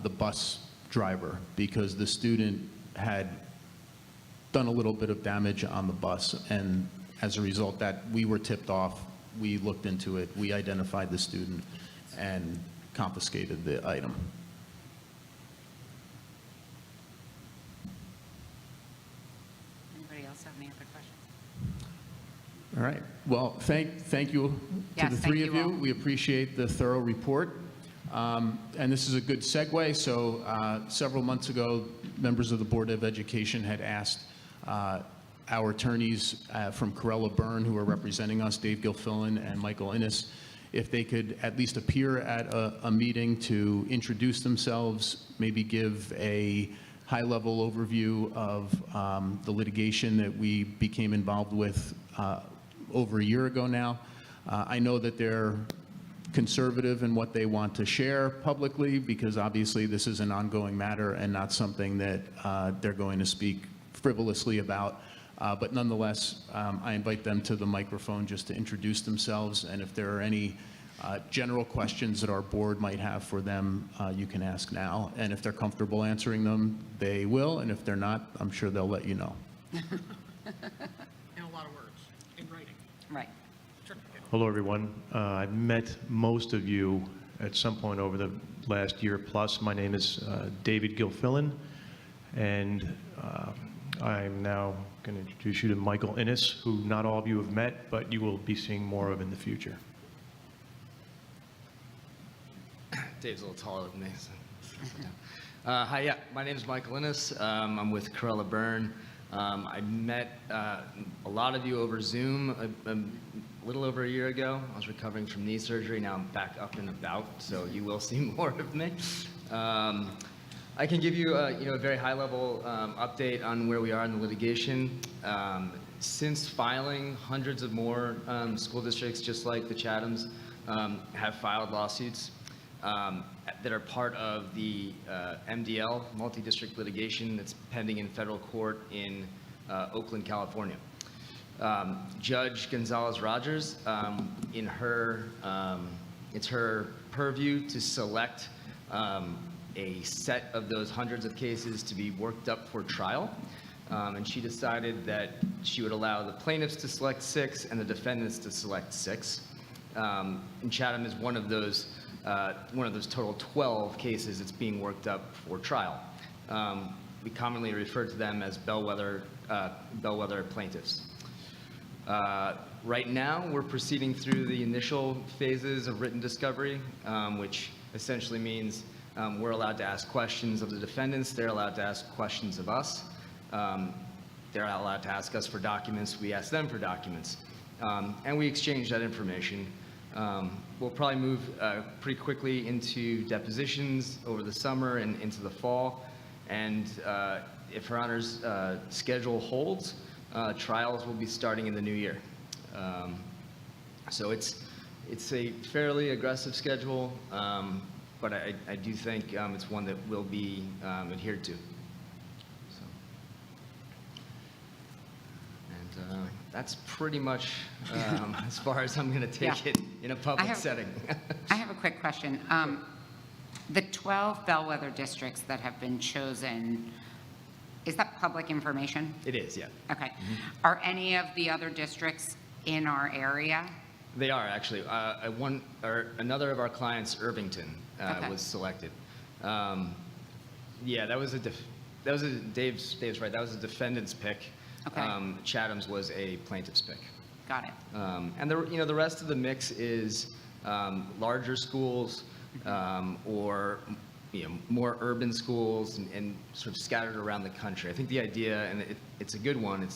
the bus driver because the student had done a little bit of damage on the bus, and as a result that we were tipped off, we looked into it, we identified the student and confiscated the item. Anybody else have any other questions? All right. Well, thank you to Yes, the thank three of you you. all. We appreciate the thorough report. And this is a good segue. So several months ago, members of the Board of Education had asked our attorneys from Corella Byrne, who are representing us, Dave Gilfillan and Michael Innes, if they could at least appear at a meeting to introduce themselves, maybe give a high-level overview of the litigation that we became involved with over a year ago now. I know that they're conservative in what they want to share publicly because obviously this is an ongoing matter and not something that they're going to speak frivolously about. But nonetheless, I invite them to the microphone just to introduce themselves, and if there are any general questions that our board might have for them, you can ask now. And if they're comfortable answering them, they will, and if they're not, I'm sure they'll let you know. In a lot of words, in writing. Right. Sure. Hello, everyone. I've met most of you at some point over the last year plus. My name is David Gilfillan, and I'm now going to introduce you to Michael Innes, who not all of you have met, but you will be seeing more of in the future. Dave's a little taller than me. So. Hi, yeah, my name is Michael Innes. I'm with Corella Byrne. I met a lot of you over Zoom a little over a year ago. I was recovering from knee surgery. Now I'm back up and about, so you will see more of me. I can give you a very high-level update on where we are in the litigation. Since filing, hundreds of more school districts, just like the Chathams, have filed lawsuits that are part of the MDL, multi-district litigation, that's pending in federal court in Oakland, California. Judge Gonzalez-Rogers, it's her purview to select a set of those hundreds of cases to be worked up for trial. And she decided that she would allow the plaintiffs to select 6 and the defendants to select 6. And Chatham is one of those total 12 cases that's being worked up for trial. We commonly refer to them as bellwether plaintiffs. Right now, we're proceeding through the initial phases of written discovery, which essentially means we're allowed to ask questions of the defendants. They're allowed to ask questions of us. They're allowed to ask us for documents. We ask them for documents. And we exchange that information. We'll probably move pretty quickly into depositions over the summer and into the fall. And if Her Honor's schedule holds, trials will be starting in the new year. So it's a fairly aggressive schedule, but I do think it's one that will be adhered to. So. And that's pretty much as far as I'm going to take it in a public setting. I have a quick question. The 12 bellwether districts that have been chosen, is that public information? It is, yeah. Okay. Are any of the other districts in our area? They are, actually. Another of our clients, Irvington, was selected. Yeah, Dave's right. That was a defendant's pick. Okay. Chatham's was a plaintiff's pick. Got it. And the rest of the mix is larger schools or more urban schools and sort of scattered around the country. I think the idea, and it's a good one,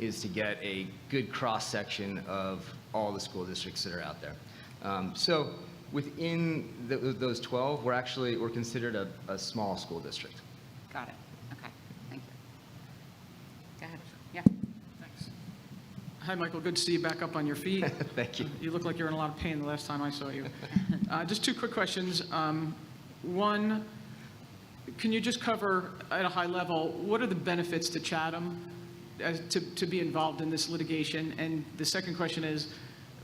is to get a good cross-section of all the school districts that are out there. So within those 12, we're considered a small school district. Got it. Okay. Thank you. Go ahead. Yeah. Thanks. Hi, Michael. Good to see you back up on your feet. Thank you. You look like you're in a lot of pain the last time I saw you. Just 2 quick questions. One, can you just cover at a high level, what are the benefits to Chatham to be involved in this litigation? And the second question is,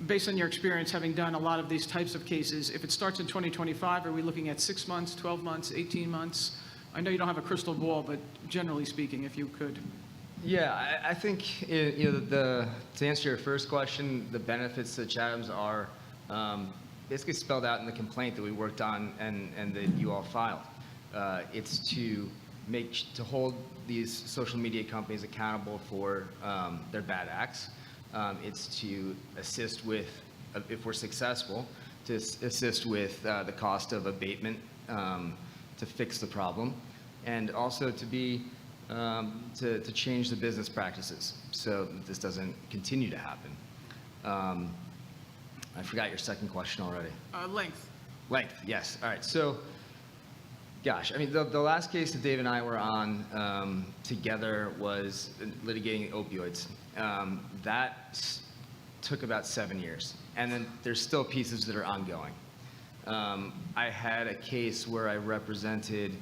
based on your experience having done a lot of these types of cases, if it starts in 2025, are we looking at 6 months, 12 months, 18 months? I know you don't have a crystal ball, but generally speaking, if you could. Yeah, I think to answer your first question, the benefits to Chatham's are basically spelled out in the complaint that we worked on and that you all filed. It's to hold these social media companies accountable for their bad acts. It's to assist with, if we're successful, to assist with the cost of abatement to fix the problem, and also to change the business practices so that this doesn't continue to happen. I forgot your second question already. Length. Length, yes. All right. So, gosh, I mean, the last case that Dave and I were on together was litigating opioids. That took about 7 years. And then there's still pieces that are ongoing. I had a case where I represented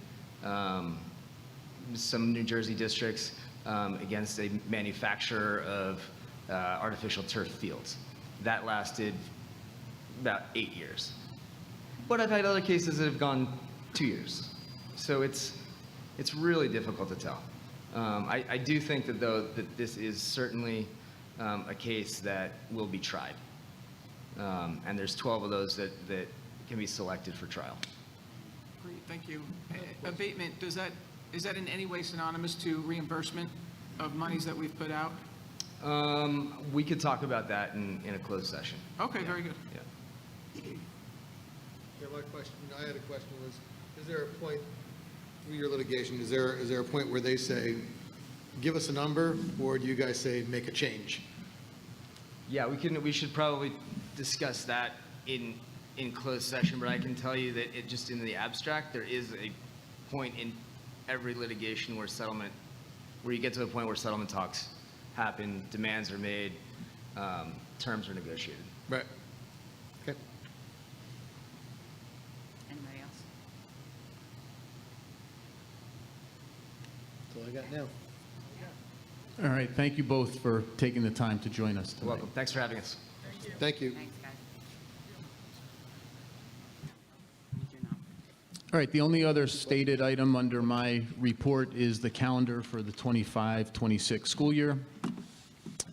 some New Jersey districts against a manufacturer of artificial turf fields. That lasted about 8 years. But I've had other cases that have gone 2 years. So it's really difficult to tell. I do think that this is certainly a case that will be tried. And there's 12 of those that can be selected for trial. Great, thank you. Abatement, is that in any way synonymous to reimbursement of monies that we've put out? We could talk about that in a closed session. Okay, very good. Yeah. Yeah, my question, I had a question was, is there a point through your litigation, is there a point where they say, give us a number, or do you guys say, make a change? Yeah, we should probably discuss that in closed session, but I can tell you that it just in the abstract, there is a point in every litigation where you get to the point where settlement talks happen, demands are made, terms are negotiated. Right. Okay. Anybody else? That's all I got now. All right, thank you both for taking the time to join us tonight. You're welcome. Thanks for having us. Thank you. Thanks, guys. All right, the only other stated item under my report is the calendar for the 25-26 school year.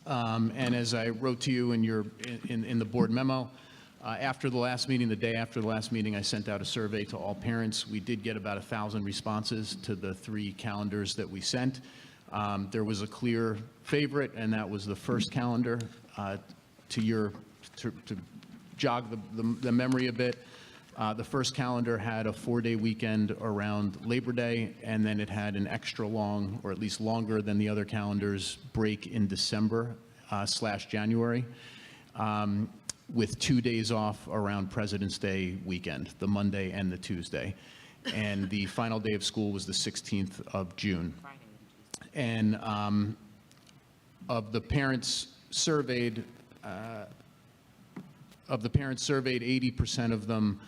And as I wrote to you in the board memo, after the last meeting, the day after the last meeting, I sent out a survey to all parents. We did get about 1,000 responses to the 3 calendars that we sent. There was a clear favorite, and that was the first calendar. To jog the memory a bit, the first calendar had a 4-day weekend around Labor Day, and then it had an extra long, or at least longer than the other calendars, break in December / January, with 2 days off around President's Day weekend, the Monday and the Tuesday. And the final day of school was the 16th of June. And of the parents surveyed, 80% of them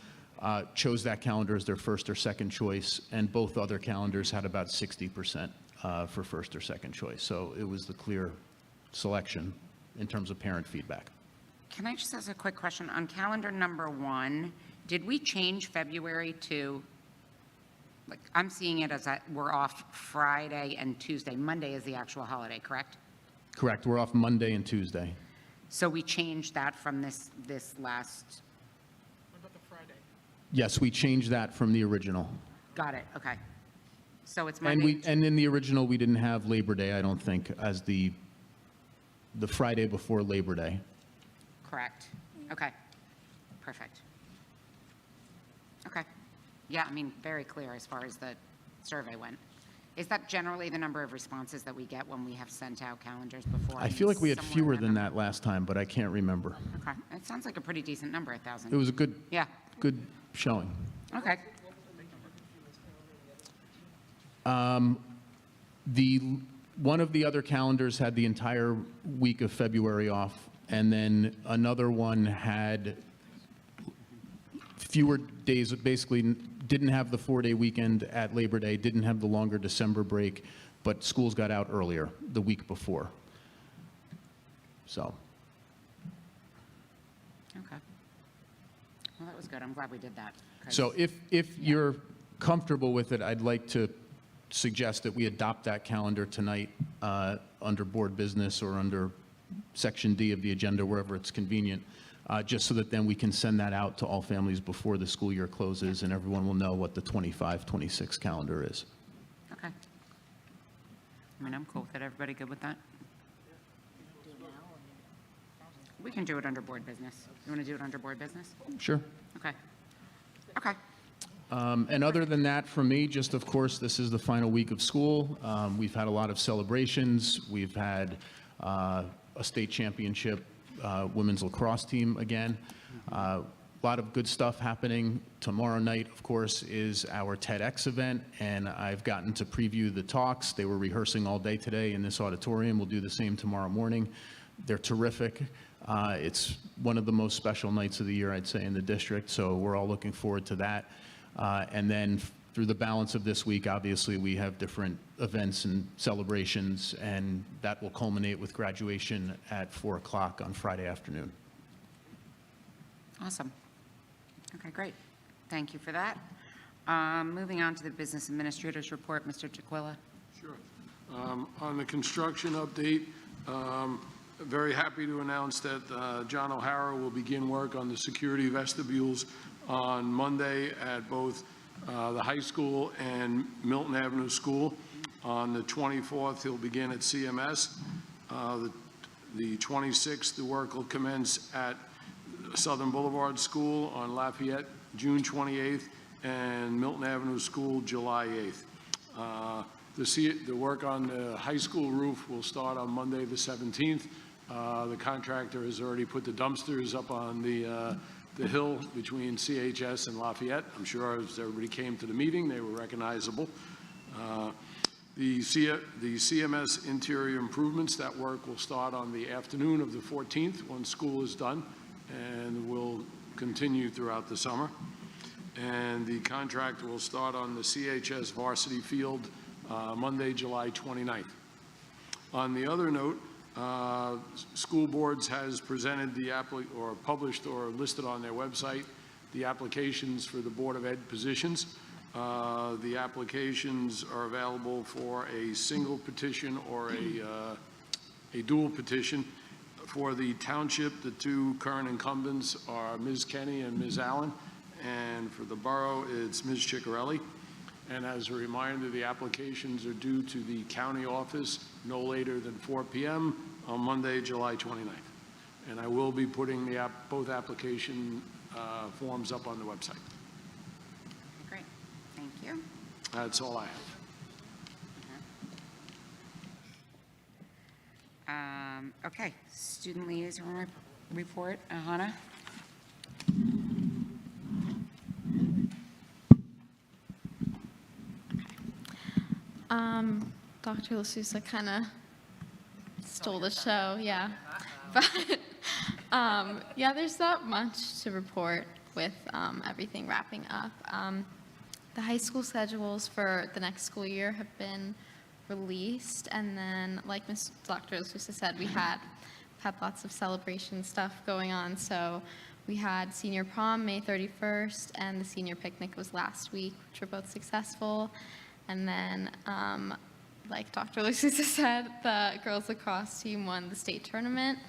chose that calendar as their first or second choice, and both other calendars had about 60% for first or second choice. So it was the clear selection in terms of parent feedback. Can I just ask a quick question? On calendar number 1, did we change February to, like, I'm seeing it as that we're off Friday and Tuesday. Monday is the actual holiday, correct? Correct. We're off Monday and Tuesday. So we changed that from this last, What about the Friday? Yes, we changed that from the original. got it, okay. So it's And Monday. in the original, we didn't have Labor Day, I don't think, as the Friday before Labor Day. Correct. Okay. Perfect. Okay. Yeah, I mean, very clear as far as the survey went. Is that generally the number of responses that we get when we have sent out calendars before? I feel like we had Somewhere fewer in than that last time, but I can't remember. Okay. It sounds like a pretty decent number, 1,000. It was a good showing. Okay. One of the other calendars had the entire week of February off, and then another one had fewer days, basically didn't have the 4-day weekend at Labor Day, didn't have the longer December break, but schools got out earlier, the week before. So, Okay. Well, that was good. I'm glad we did that. 'Cause- so if you're comfortable with it, I'd like to suggest that we adopt that calendar tonight under board business or under Section D of the agenda, wherever it's convenient, just so that then we can send that out to all families before the school year closes, and everyone will know what the 25-26 calendar is. Okay. I mean, I'm cool with it. Everybody good with that? We can do it under board business. You want to do it under board business? Sure. Okay. Okay. And other than that, for me, just of course, this is the final week of school. We've had a lot of celebrations. We've had a state championship women's lacrosse team again. A lot of good stuff happening. Tomorrow night, of course, is our TEDx event, and I've gotten to preview the talks. They were rehearsing all day today in this auditorium. We'll do the same tomorrow morning. They're terrific. It's one of the most special nights of the year, I'd say, in the district, so we're all looking forward to that. And then through the balance of this week, obviously, we have different events and celebrations, and that will culminate with graduation at 4 o'clock on Friday afternoon. Awesome. Okay, great. Thank you for that. Moving on to the business administrator's report, Mr. Tequila. Sure. On the construction update, Very happy to announce that John O'Hara will begin work on the security vestibules on Monday at both the high school and Milton Avenue School. On the 24th, he'll begin at CMS. The 26th, the work will commence at Southern Boulevard School on Lafayette, June 28th, and Milton Avenue School, July 8th. The work on the high school roof will start on Monday, the 17th. The contractor has already put the dumpsters up on the hill between CHS and Lafayette. I'm sure as everybody came to the meeting, they were recognizable. The CMS interior improvements, that work will start on the afternoon of the 14th when school is done and will continue throughout the summer. And the contract will start on the CHS varsity field Monday, July 29th. On the other note, school boards has presented or published or listed on their website the applications for the Board of Ed positions. The applications are available for a single petition or a dual petition. For the township, the two current incumbents are Ms. Kenny and Ms. Allen, and for the borough, it's Ms. Ciccarelli. And as a reminder, the applications are due to the county office no later than 4 p.m. on Monday, July 29th. And I will be putting both application forms up on the website. Great, thank you. That's all I have. Okay, student liaison report, Hannah. Dr. LaSousa kind of stole the show, yeah. But yeah, there's not much to report with everything wrapping up. The high school schedules for the next school year have been released, and then, like Dr. LaSousa said, we had lots of celebration stuff going on. So we had senior prom May 31st, and the senior picnic was last week, which were both successful. And then, like Dr. LaSousa said, the girls lacrosse team won the state tournament.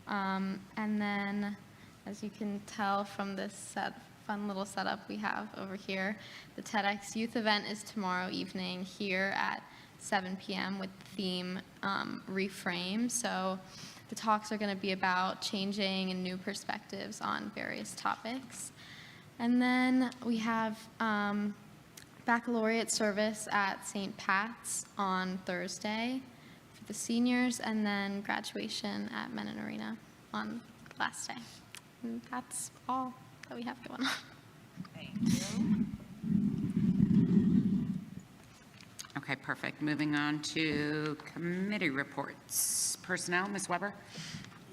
And then, as you can tell from this fun little setup we have over here, the TEDx Youth event is tomorrow evening here at 7 p.m. with the theme Reframe. So the talks are going to be about changing and new perspectives on various topics. And then we have baccalaureate service at St. Pat's on Thursday for the seniors, and then graduation at Menon Arena on the last day. And that's all that we have going on. Thank you. Okay, perfect. Moving on to committee reports. Personnel, Ms. Weber?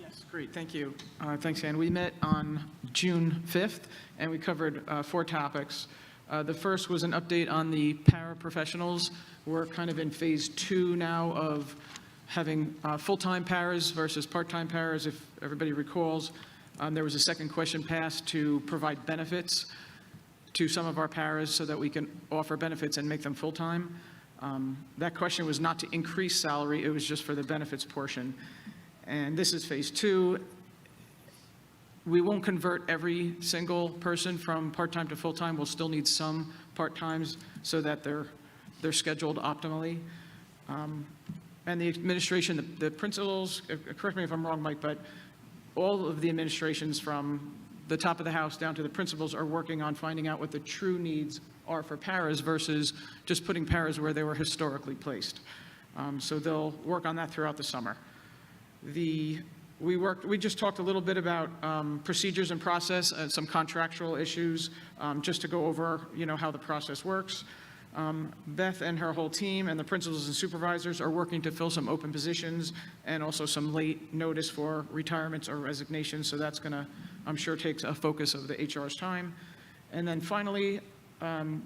Yes, great, thank you. Thanks, Ann. We met on June 5th, and we covered 4 topics. The first was an update on the paraprofessionals. We're kind of in phase 2 now of having full-time paras versus part-time paras, if everybody recalls. There was a second question passed to provide benefits to some of our paras so that we can offer benefits and make them full-time. That question was not to increase salary, it was just for the benefits portion. And this is phase 2. We won't convert every single person from part-time to full-time. We'll still need some part-times so that they're scheduled optimally. And the administration, the principals, correct me if I'm wrong, Mike, but all of the administrations from the top of the house down to the principals are working on finding out what the true needs are for paras versus just putting paras where they were historically placed. So they'll work on that throughout the summer. We just talked a little bit about procedures and process and some contractual issues, just to go over, how the process works. Beth and her whole team and the principals and supervisors are working to fill some open positions and also some late notice for retirements or resignations. So that's going to, I'm sure, take a focus of the HR's time. And then finally,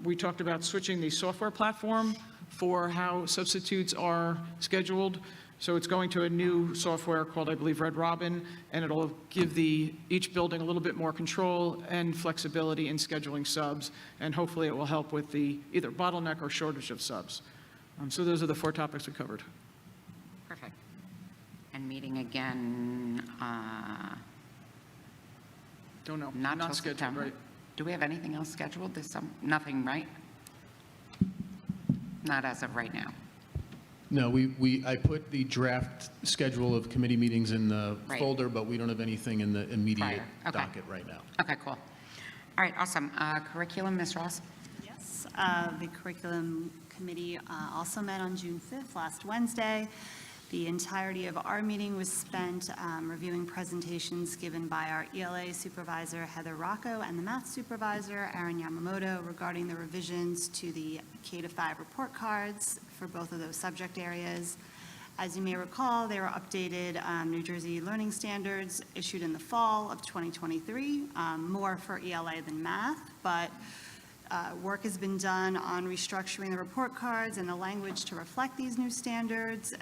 we talked about switching the software platform for how substitutes are scheduled. So it's going to a new software called, I believe, Red Robin, and it'll give each building a little bit more control and flexibility in scheduling subs, and hopefully it will help with the either bottleneck or shortage of subs. So those are the 4 topics we covered. Perfect. And meeting again, Don't know. not till scheduled, September. right? Do we have anything else scheduled this summer? Nothing, right? Not as of right now. No, I put the draft schedule of committee meetings in the Right. folder, but we don't have anything in the immediate Prior. Okay. docket right now. Okay, cool. All right, awesome. Curriculum, Ms. Ross? Yes, the curriculum committee also met on June 5th, last Wednesday. The entirety of our meeting was spent reviewing presentations given by our ELA supervisor, Heather Rocco, and the math supervisor, Aaron Yamamoto, regarding the revisions to the K-5 report cards for both of those subject areas. As you may recall, they were updated New Jersey learning standards issued in the fall of 2023, more for ELA than math, but work has been done on restructuring the report cards and the language to reflect these new standards.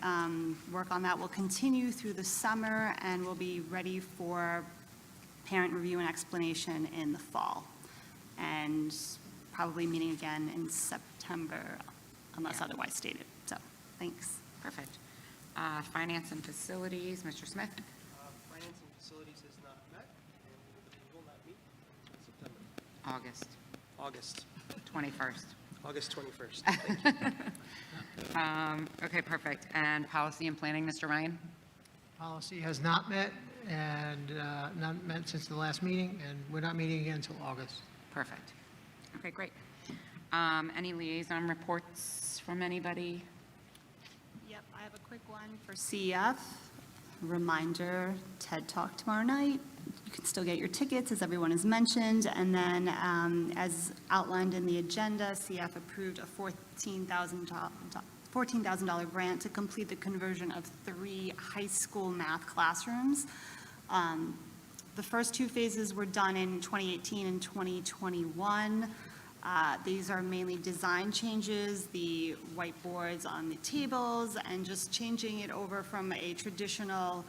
Work on that will continue through the summer and will be ready for parent review and explanation in the fall. And probably meeting again in September, unless otherwise stated. So, thanks. Perfect. Finance and facilities, Mr. Smith? Finance and facilities has not met, and we will not meet in September. August August 21st. August 21st. Thank you. Okay, perfect. And policy and planning, Mr. Ryan? Policy has not met, and not met since the last meeting, and we're not meeting again until August. Perfect. Okay, great. Any liaison reports from anybody? Yep, I have a quick one for CEF. Reminder, TED Talk tomorrow night. You can still get your tickets, as everyone has mentioned. And then, as outlined in the agenda, CEF approved a $14,000 grant to complete the conversion of 3 high school math classrooms. The first 2 phases were done in 2018 and 2021. These are mainly design changes, the whiteboards on the tables, and just changing it over from a traditional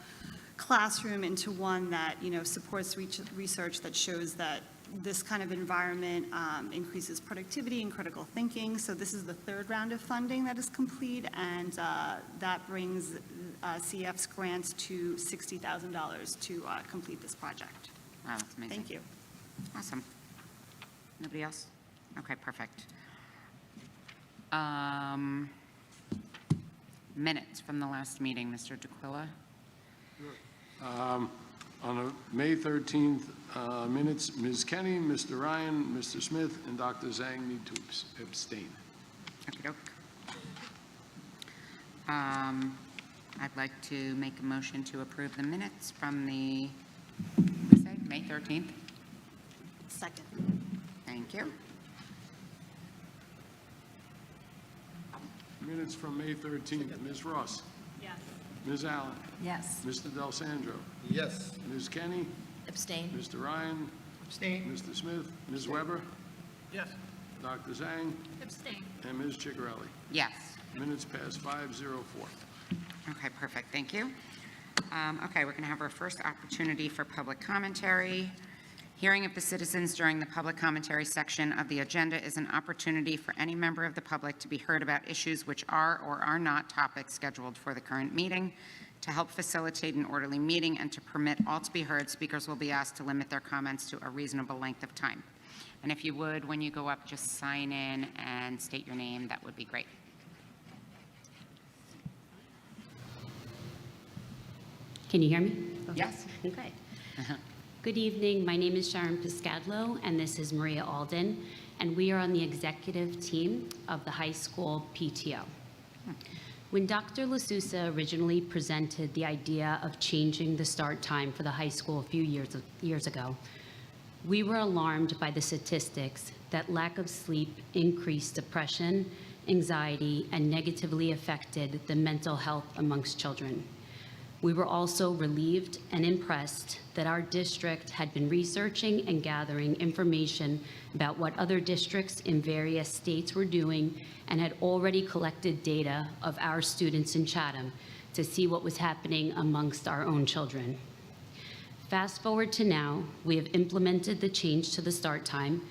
classroom into one that, supports research that shows that this kind of environment increases productivity and critical thinking. So this is the 3rd round of funding that is complete, and that brings CF's grants to $60,000 to complete this project. Wow, that's amazing. Thank you. Awesome. Nobody else? Okay, perfect. Minutes from the last meeting, Mr. DeQuilla? On the May 13th minutes, Ms. Kenny, Mr. Ryan, Mr. Smith, and Dr. Zhang need to abstain. Okey-doke. I'd like to make a motion to approve the minutes from the, what did I say, May 13th? Second. Thank you. Minutes from May 13th, Ms. Ross, Yes. Ms. Allen, Yes. Mr. Del Sandro, Yes. Ms. Kenny, Abstain. Mr. Ryan, Abstain. Mr. Smith, Ms. Weber, Yes. Dr. Zhang, Abstain. and Ms. Chicarelli. Yes. Minutes past 5:04. Okay, perfect, thank you. Okay, we're going to have our first opportunity for public commentary. Hearing of the citizens during the public commentary section of the agenda is an opportunity for any member of the public to be heard about issues which are or are not topics scheduled for the current meeting. To help facilitate an orderly meeting and to permit all to be heard, speakers will be asked to limit their comments to a reasonable length of time. And if you would, when you go up, just sign in and state your name, that would be great. Can you hear me? Yes. Okay. Good evening. My name is Sharon Piscadlo, and this is Maria Alden, and we are on the executive team of the high school PTO. When Dr. LaSousa originally presented the idea of changing the start time for the high school a few years ago, we were alarmed by the statistics that lack of sleep increased depression, anxiety, and negatively affected the mental health amongst children. We were also relieved and impressed that our district had been researching and gathering information about what other districts in various states were doing and had already collected data of our students in Chatham to see what was happening amongst our own children. Fast forward to now, we have implemented the change to the start time,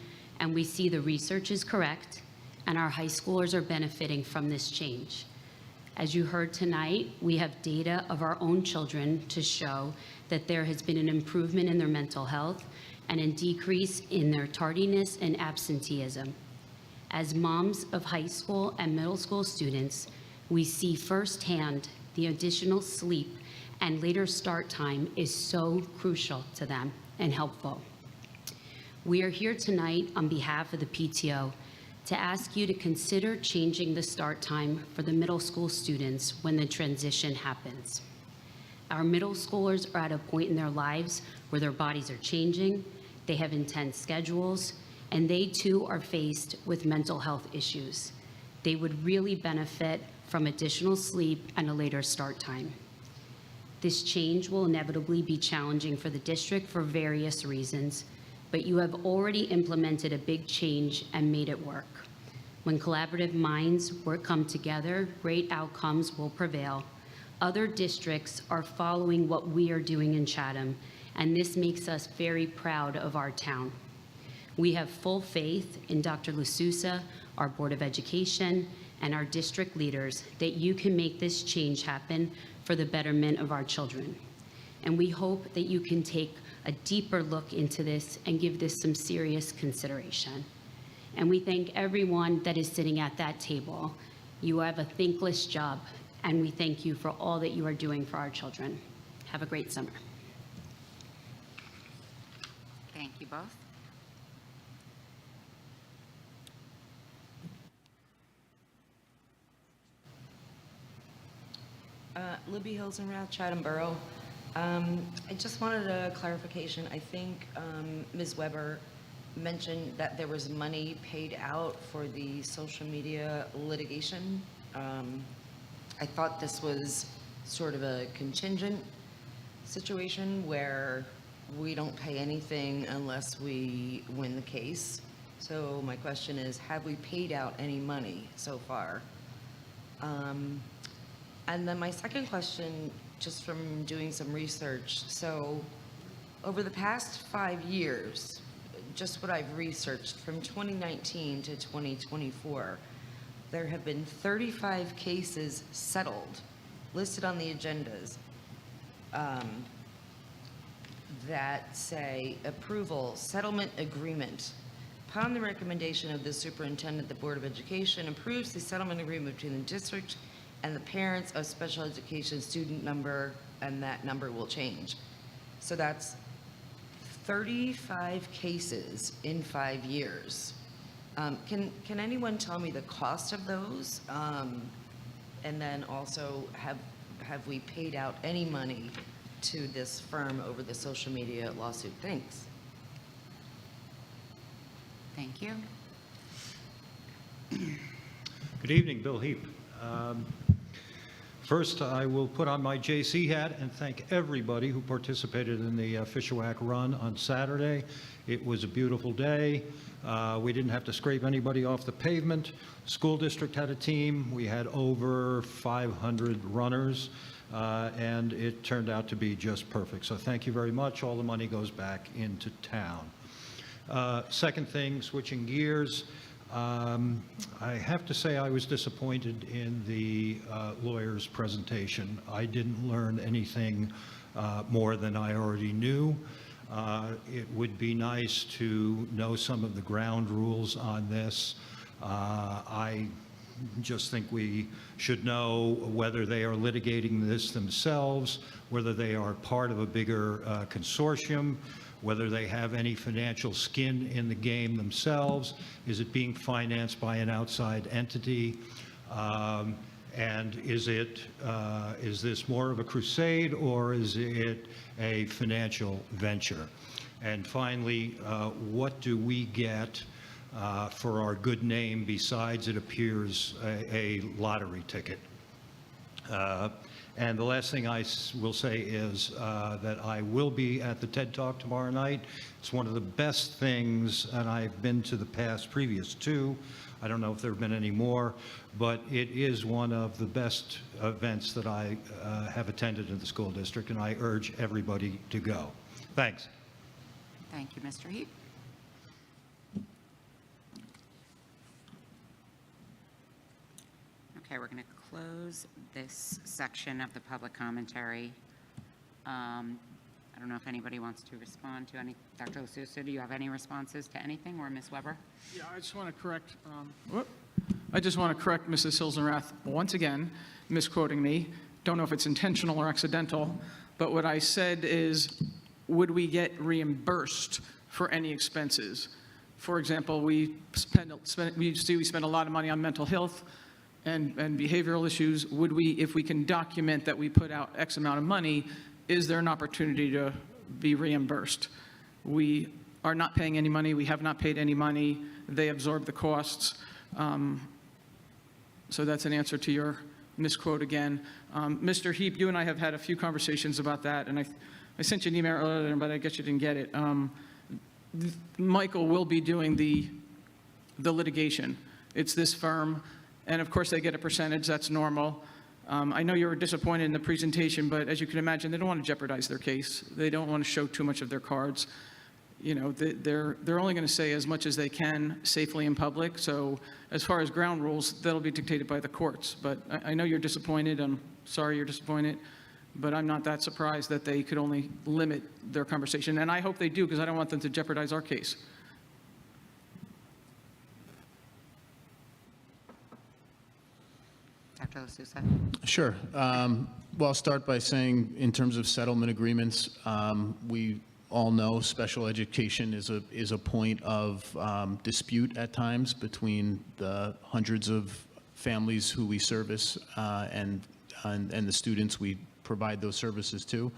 and we see the research is correct, and our high schoolers are benefiting from this change. As you heard tonight, we have data of our own children to show that there has been an improvement in their mental health and a decrease in their tardiness and absenteeism. As moms of high school and middle school students, we see firsthand the additional sleep and later start time is so crucial to them and helpful. We are here tonight on behalf of the PTO to ask you to consider changing the start time for the middle school students when the transition happens. Our middle schoolers are at a point in their lives where their bodies are changing, they have intense schedules, and they too are faced with mental health issues. They would really benefit from additional sleep and a later start time. This change will inevitably be challenging for the district for various reasons, but you have already implemented a big change and made it work. When collaborative minds come together, great outcomes will prevail. Other districts are following what we are doing in Chatham, and this makes us very proud of our town. We have full faith in Dr. LaSousa, our Board of Education, and our district leaders that you can make this change happen for the betterment of our children. And we hope that you can take a deeper look into this and give this some serious consideration. And we thank everyone that is sitting at that table. You have a thankless job, and we thank you for all that you are doing for our children. Have a great summer. Thank you both. Libby Hilsenrath, Chatham Borough. I just wanted a clarification. I think Ms. Weber mentioned that there was money paid out for the social media litigation. I thought this was sort of a contingent situation where we don't pay anything unless we win the case. So my question is, have we paid out any money so far? And then my second question, just from doing some research, so over the past 5 years, just what I've researched from 2019 to 2024, there have been 35 cases settled, listed on the agendas, that say approval, settlement agreement. Upon the recommendation of the superintendent, the Board of Education approves the settlement agreement between the district and the parents of special education student number, and that number will change. So that's 35 cases in 5 years. Can anyone tell me the cost of those? And then also, have we paid out any money to this firm over the social media lawsuit? Thanks. Thank you. Good evening, Bill Heap. First, I will put on my JC hat and thank everybody who participated in the Fisherwack Run on Saturday. It was a beautiful day. We didn't have to scrape anybody off the pavement. School district had a team. We had over 500 runners, and it turned out to be just perfect. So thank you very much. All the money goes back into town. Second thing, switching gears, I have to say I was disappointed in the lawyer's presentation. I didn't learn anything more than I already knew. It would be nice to know some of the ground rules on this. I just think we should know whether they are litigating this themselves, whether they are part of a bigger consortium, whether they have any financial skin in the game themselves. Is it being financed by an outside entity? And is this more of a crusade, or is it a financial venture? And finally, what do we get for our good name besides, it appears, a lottery ticket? And the last thing I will say is that I will be at the TED Talk tomorrow night. It's one of the best things, and I've been to the previous two. I don't know if there have been any more, but it is one of the best events that I have attended in the school district, and I urge everybody to go. Thanks. Thank you, Mr. Heap. Okay, we're going to close this section of the public commentary. I don't know if anybody wants to respond to any. Dr. LaSousa, do you have any responses to anything, or Ms. Weber? Yeah, I just want to correct, Mrs. Hilsenrath once again, misquoting me. Don't know if it's intentional or accidental, but what I said is, would we get reimbursed for any expenses? For example, we spend a lot of money on mental health and behavioral issues. Would we, if we can document that we put out X amount of money, is there an opportunity to be reimbursed? We are not paying any money. We have not paid any money. They absorb the costs. So that's an answer to your misquote again. Mr. Heap, you and I have had a few conversations about that, and I sent you an email earlier, but I guess you didn't get it. Michael will be doing the litigation. It's this firm, and of course they get a percentage. That's normal. I know you were disappointed in the presentation, but as you can imagine, they don't want to jeopardize their case. They don't want to show too much of their cards. You know, they're only going to say as much as they can safely in public. So as far as ground rules, that'll be dictated by the courts. But I know you're disappointed. I'm sorry you're disappointed, but I'm not that surprised that they could only limit their conversation. And I hope they do, because I don't want them to jeopardize our case. Dr. LaSousa? Sure. Well, I'll start by saying, in terms of settlement agreements, we all know special education is a point of dispute at times between the hundreds of families who we service and the students we provide those services to.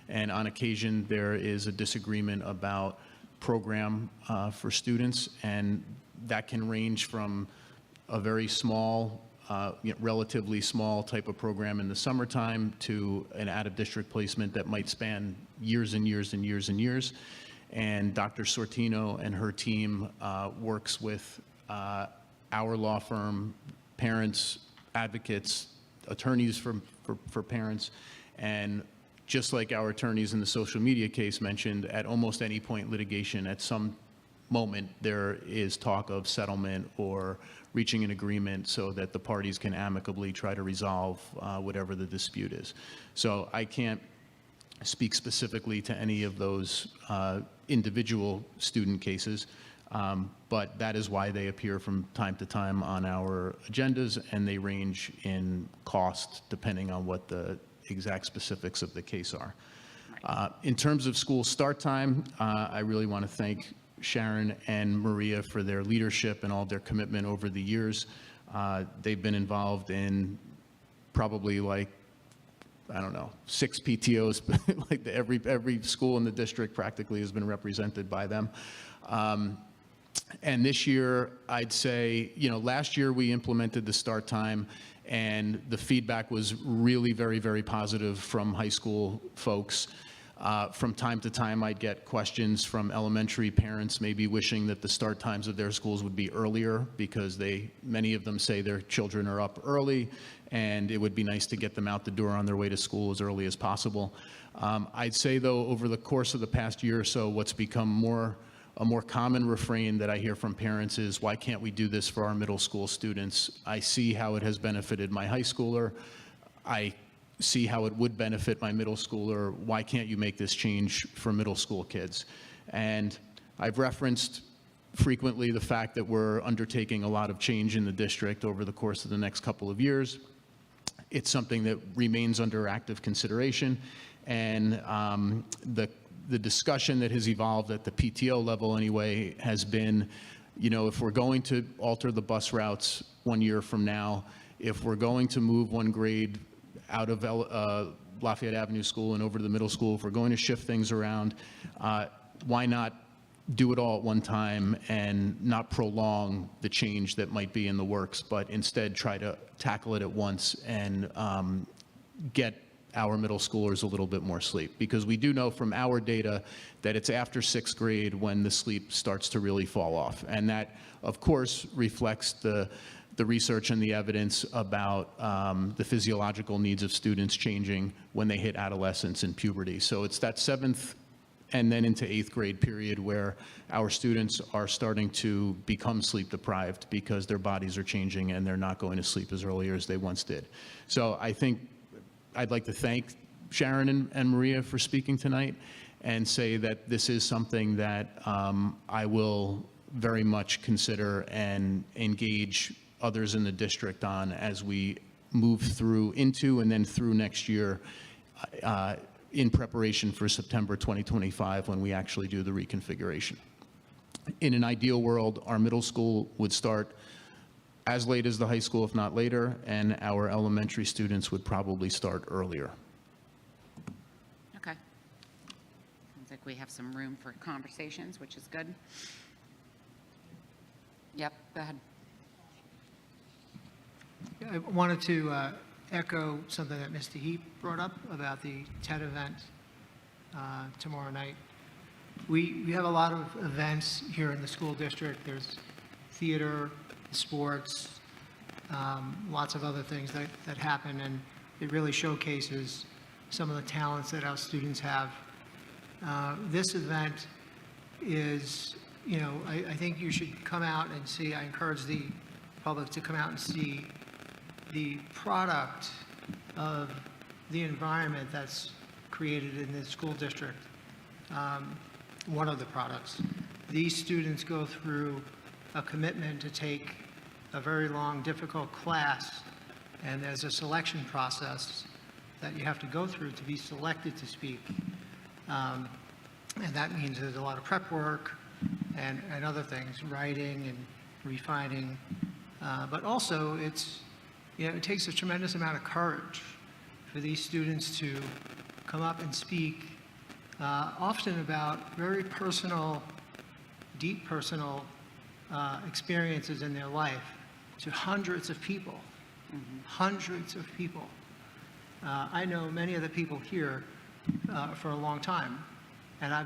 And on occasion, there is a disagreement about program for students, and that can range from a very small, relatively small type of program in the summertime to an out-of-district placement that might span years and years and years and years. And Dr. Sortino and her team works with our law firm, parents, advocates, attorneys for parents, and just like our attorneys in the social media case mentioned, at almost any point in litigation, at some moment, there is talk of settlement or reaching an agreement so that the parties can amicably try to resolve whatever the dispute is. So I can't speak specifically to any of those individual student cases, but that is why they appear from time to time on our agendas, and they range in cost depending on what the exact specifics of the case are. In terms of school start time, I really want to thank Sharon and Maria for their leadership and all their commitment over the years. They've been involved in probably, like, I don't know, 6 PTOs, like every school in the district practically has been represented by them. And this year, I'd say, last year we implemented the start time, and the feedback was really very, very positive from high school folks. From time to time, I'd get questions from elementary parents maybe wishing that the start times of their schools would be earlier, because many of them say their children are up early, and it would be nice to get them out the door on their way to school as early as possible. I'd say, though, over the course of the past year or so, what's become a more common refrain that I hear from parents is, why can't we do this for our middle school students? I see how it has benefited my high schooler. I see how it would benefit my middle schooler. Why can't you make this change for middle school kids? And I've referenced frequently the fact that we're undertaking a lot of change in the district over the course of the next couple of years. It's something that remains under active consideration, and the discussion that has evolved at the PTO level anyway has been, if we're going to alter the bus routes 1 year from now, if we're going to move one grade out of Lafayette Avenue School and over to the middle school, if we're going to shift things around, why not do it all at one time and not prolong the change that might be in the works, but instead try to tackle it at once and get our middle schoolers a little bit more sleep? Because we do know from our data that it's after 6th grade when the sleep starts to really fall off. And that, of course, reflects the research and the evidence about the physiological needs of students changing when they hit adolescence and puberty. So it's that 7th and then into 8th grade period where our students are starting to become sleep deprived because their bodies are changing and they're not going to sleep as early as they once did. So I think I'd like to thank Sharon and Maria for speaking tonight and say that this is something that I will very much consider and engage others in the district on as we move through into and then through next year in preparation for September 2025 when we actually do the reconfiguration. In an ideal world, our middle school would start as late as the high school, if not later, and our elementary students would probably start earlier. Okay. Sounds like we have some room for conversations, which is good. Yep, go ahead. I wanted to echo something that Mr. Heap brought up about the TED event tomorrow night. We have a lot of events here in the school district. There's theater, sports, lots of other things that happen, and it really showcases some of the talents that our students have. This event is, I think you should come out and see, I encourage the public to come out and see the product of the environment that's created in the school district. One of the products. These students go through a commitment to take a very long, difficult class, and there's a selection process that you have to go through to be selected to speak. And that means there's a lot of prep work and other things, writing and refining. But also, it takes a tremendous amount of courage for these students to come up and speak, often about very personal, deep personal experiences in their life to hundreds of people, hundreds of people. I know many of the people here for a long time, and I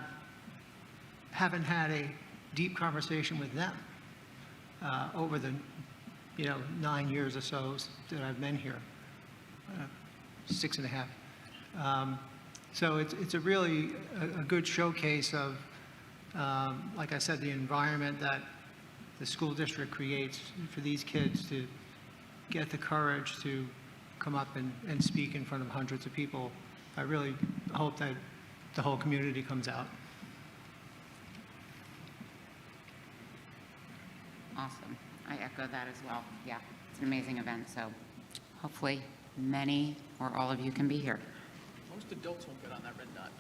haven't had a deep conversation with them over the 9 years or so that I've been here, 6.5. So it's a really a good showcase of, like I said, the environment that the school district creates for these kids to get the courage to come up and speak in front of hundreds of people. I really hope that the whole community comes out. Awesome. I echo that as well. Yeah, it's an amazing event, so hopefully many or all of you can be here. Most adults won't get on that red dot.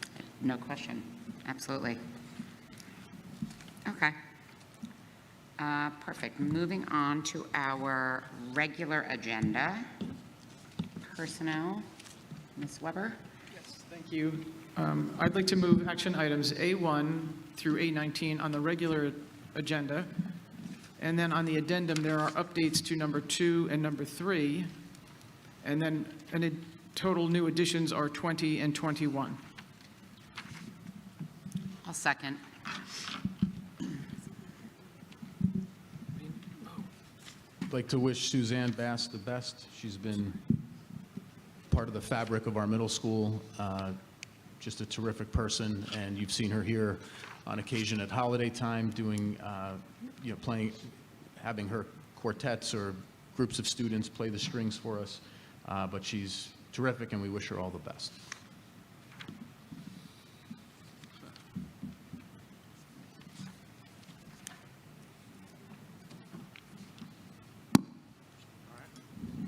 No question. Absolutely. Okay. Perfect. Moving on to our regular agenda. Personnel. Ms. Weber? Yes, thank you. I'd like to move action items A1 through A19 on the regular agenda. And then on the addendum, there are updates to number 2 and number 3. And then total new additions are 20 and 21. I'll second. I'd like to wish Suzanne Bass the best. She's been part of the fabric of our middle school, just a terrific person, and you've seen her here on occasion at holiday time doing, playing, having her quartets or groups of students play the strings for us, but she's terrific and we wish her all the best.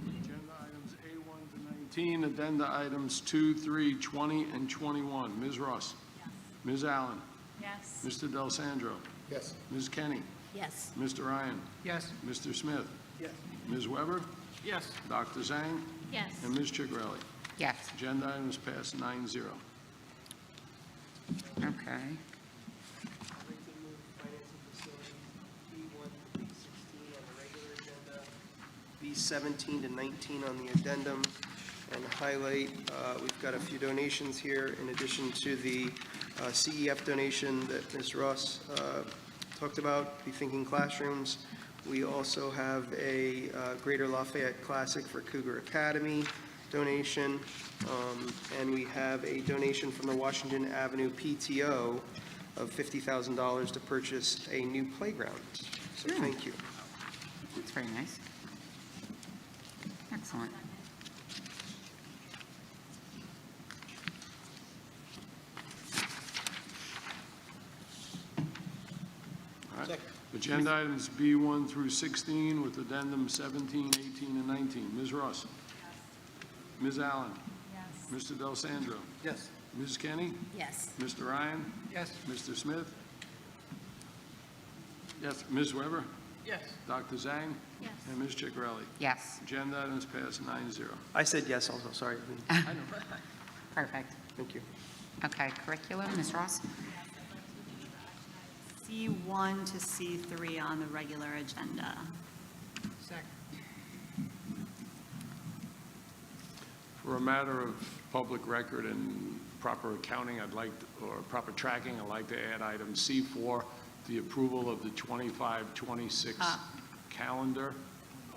Agenda items A1 to 19, addenda items 2, 3, 20, and 21. Ms. Ross? Yes. Ms. Allen? Yes. Mr. Del Sandro? Yes. Ms. Kenny? Yes. Mr. Ryan? Yes. Mr. Smith? Yes. Ms. Weber? Yes. Dr. Zhang? Yes. And Ms. Chigarelli? Yes. Agenda items passed 9-0. Okay. I'd like to move financial facilities B1 to B16 on the regular agenda, B17 to 19 on the addendum, and highlight, we've got a few donations here in addition to the CEF donation that Ms. Ross talked about, Be Thinking Classrooms. We also have a Greater Lafayette Classic for Cougar Academy donation, and we have a donation from the Washington Avenue PTO of $50,000 to purchase a new playground. So thank you. That's very nice. Excellent. All right. Agenda items B1 through 16 with addendum 17, 18, and 19. Ms. Ross? Ms. Allen? Yes. Mr. Del Sandro? Yes. Ms. Kenny? Yes. Mr. Ryan? Yes. Mr. Smith? Yes. Ms. Weber? Yes. Dr. Zhang? Yes. And Ms. Ciccarelli? Yes. Agenda items passed 9-0. I said yes also, sorry. Perfect. Thank you. Okay, curriculum, Ms. Ross? C1 to C3 on the regular agenda. Second. For a matter of public record and proper accounting, or proper tracking, I'd like to add item C4, the approval of the 25-26 calendar,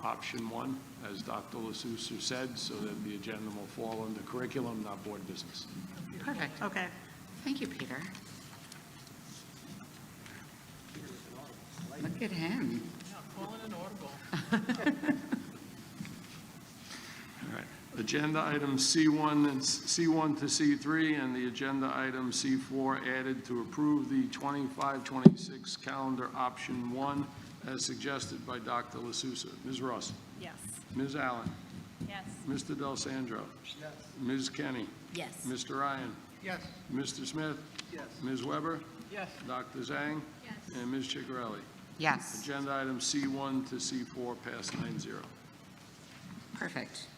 option 1, as Dr. LaSousa said, so that the agenda will fall under curriculum, not board business. Perfect. Okay. Thank you, Peter. Look at him. Calling an audible. All right. Agenda items C1 to C3 and the agenda item C4 added to approve the 25-26 calendar option 1 as suggested by Dr. LaSousa. Ms. Ross? Yes. Ms. Allen? Yes. Mr. Del Sandro? Yes. Ms. Kenny? Yes. Mr. Ryan? Yes. Mr. Smith? Yes. Ms. Weber? Yes. Dr. Zhang? Yes. And Ms. Ciccarelli? Yes. Agenda items C1 to C4 passed 9-0. Perfect.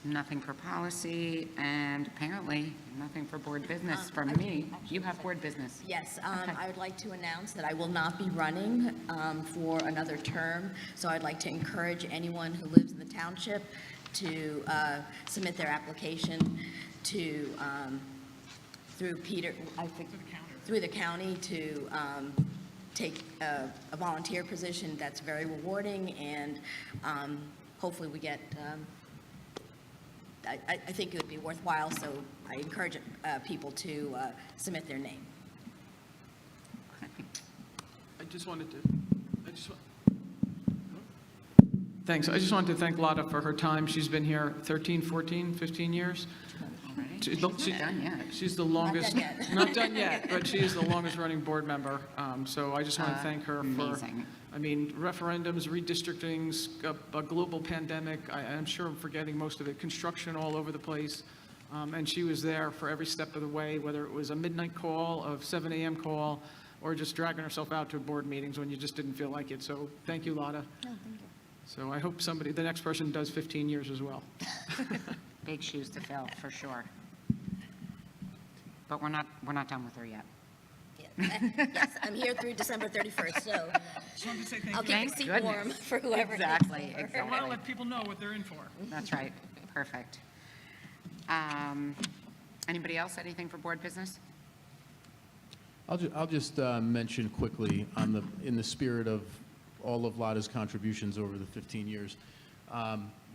Nothing for policy, and apparently nothing for board business from me. You have board business. Yes, I would like to announce that I will not be running for another term, so I'd like to encourage anyone who lives in the township to submit their application to, through Peter, I think, through the county to take a volunteer position that's very rewarding, and hopefully we get, I think it would be worthwhile, so I encourage people to submit their name. Thanks. I just wanted to thank Lotta for her time. She's been here 13, 14, 15 years. She's not done yet. She's the longest. Not done yet. Not done yet, but she is the longest running board member. So I just want to thank her for, Amazing. I mean, referendums, redistrictings, a global pandemic. I'm sure I'm forgetting most of it. Construction all over the place. And she was there for every step of the way, whether it was a midnight call, a 7 a.m. call, or just dragging herself out to board meetings when you just didn't feel like it. So thank you, Lotta. Oh, thank you. So I hope the next person does 15 years as well. Big shoes to fill, for sure. But we're not done with her yet. Yes, I'm here through December 31st, so I'll keep Thank the seat goodness. warm for whoever. Exactly, I want to exactly. let people know what they're in for. That's right. Perfect. Anybody else, anything for board business? I'll just mention quickly in the spirit of all of Lotta's contributions over the 15 years.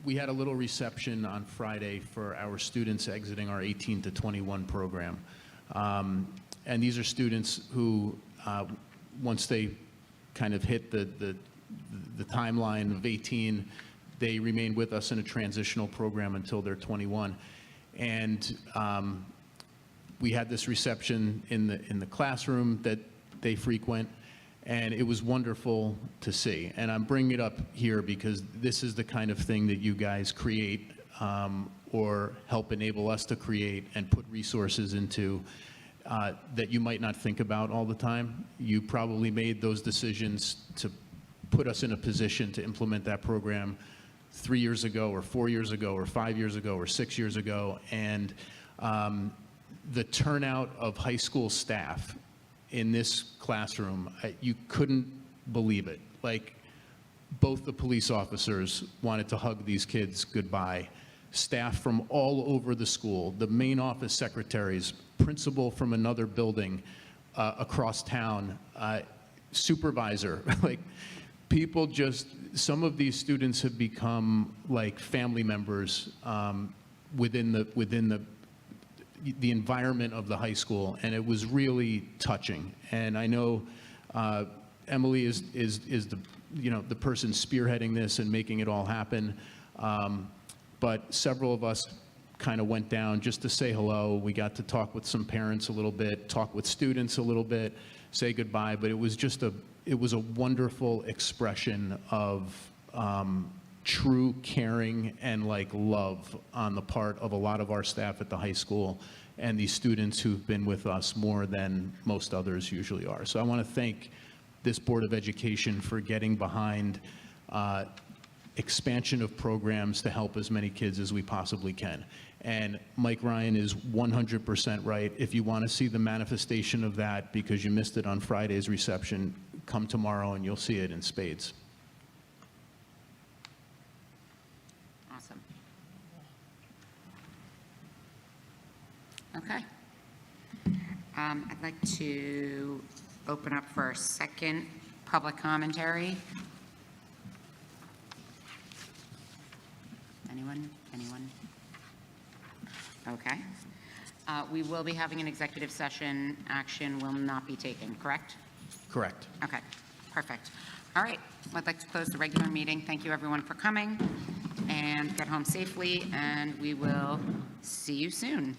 We had a little reception on Friday for our students exiting our 18 to 21 program. And these are students who, once they kind of hit the timeline of 18, they remain with us in a transitional program until they're 21. And we had this reception in the classroom that they frequent, and it was wonderful to see. And I'm bringing it up here because this is the kind of thing that you guys create or help enable us to create and put resources into that you might not think about all the time. You probably made those decisions to put us in a position to implement that program 3 years ago or 4 years ago or 5 years ago or 6 years ago. And the turnout of high school staff in this classroom, you couldn't believe it. Like, both the police officers wanted to hug these kids goodbye. Staff from all over the school, the main office secretaries, principal from another building across town, supervisor, like, people just, some of these students have become like family members within the environment of the high school, and it was really touching. And I know Emily is the, the person spearheading this and making it all happen. But several of us kind of went down just to say hello. We got to talk with some parents a little bit, talk with students a little bit, say goodbye. But it was just it was a wonderful expression of true caring and love on the part of a lot of our staff at the high school and these students who've been with us more than most others usually are. So I want to thank this Board of Education for getting behind expansion of programs to help as many kids as we possibly can. And Mike Ryan is 100% right. If you want to see the manifestation of that because you missed it on Friday's reception, come tomorrow and you'll see it in spades. Awesome. Okay. I'd like to open up for a second public commentary. Anyone? Okay. We will be having an executive session. Action will not be taken, correct? Correct. Okay, perfect. All right, I'd like to close the regular meeting. Thank you, everyone, for coming, and get home safely, and we will see you soon.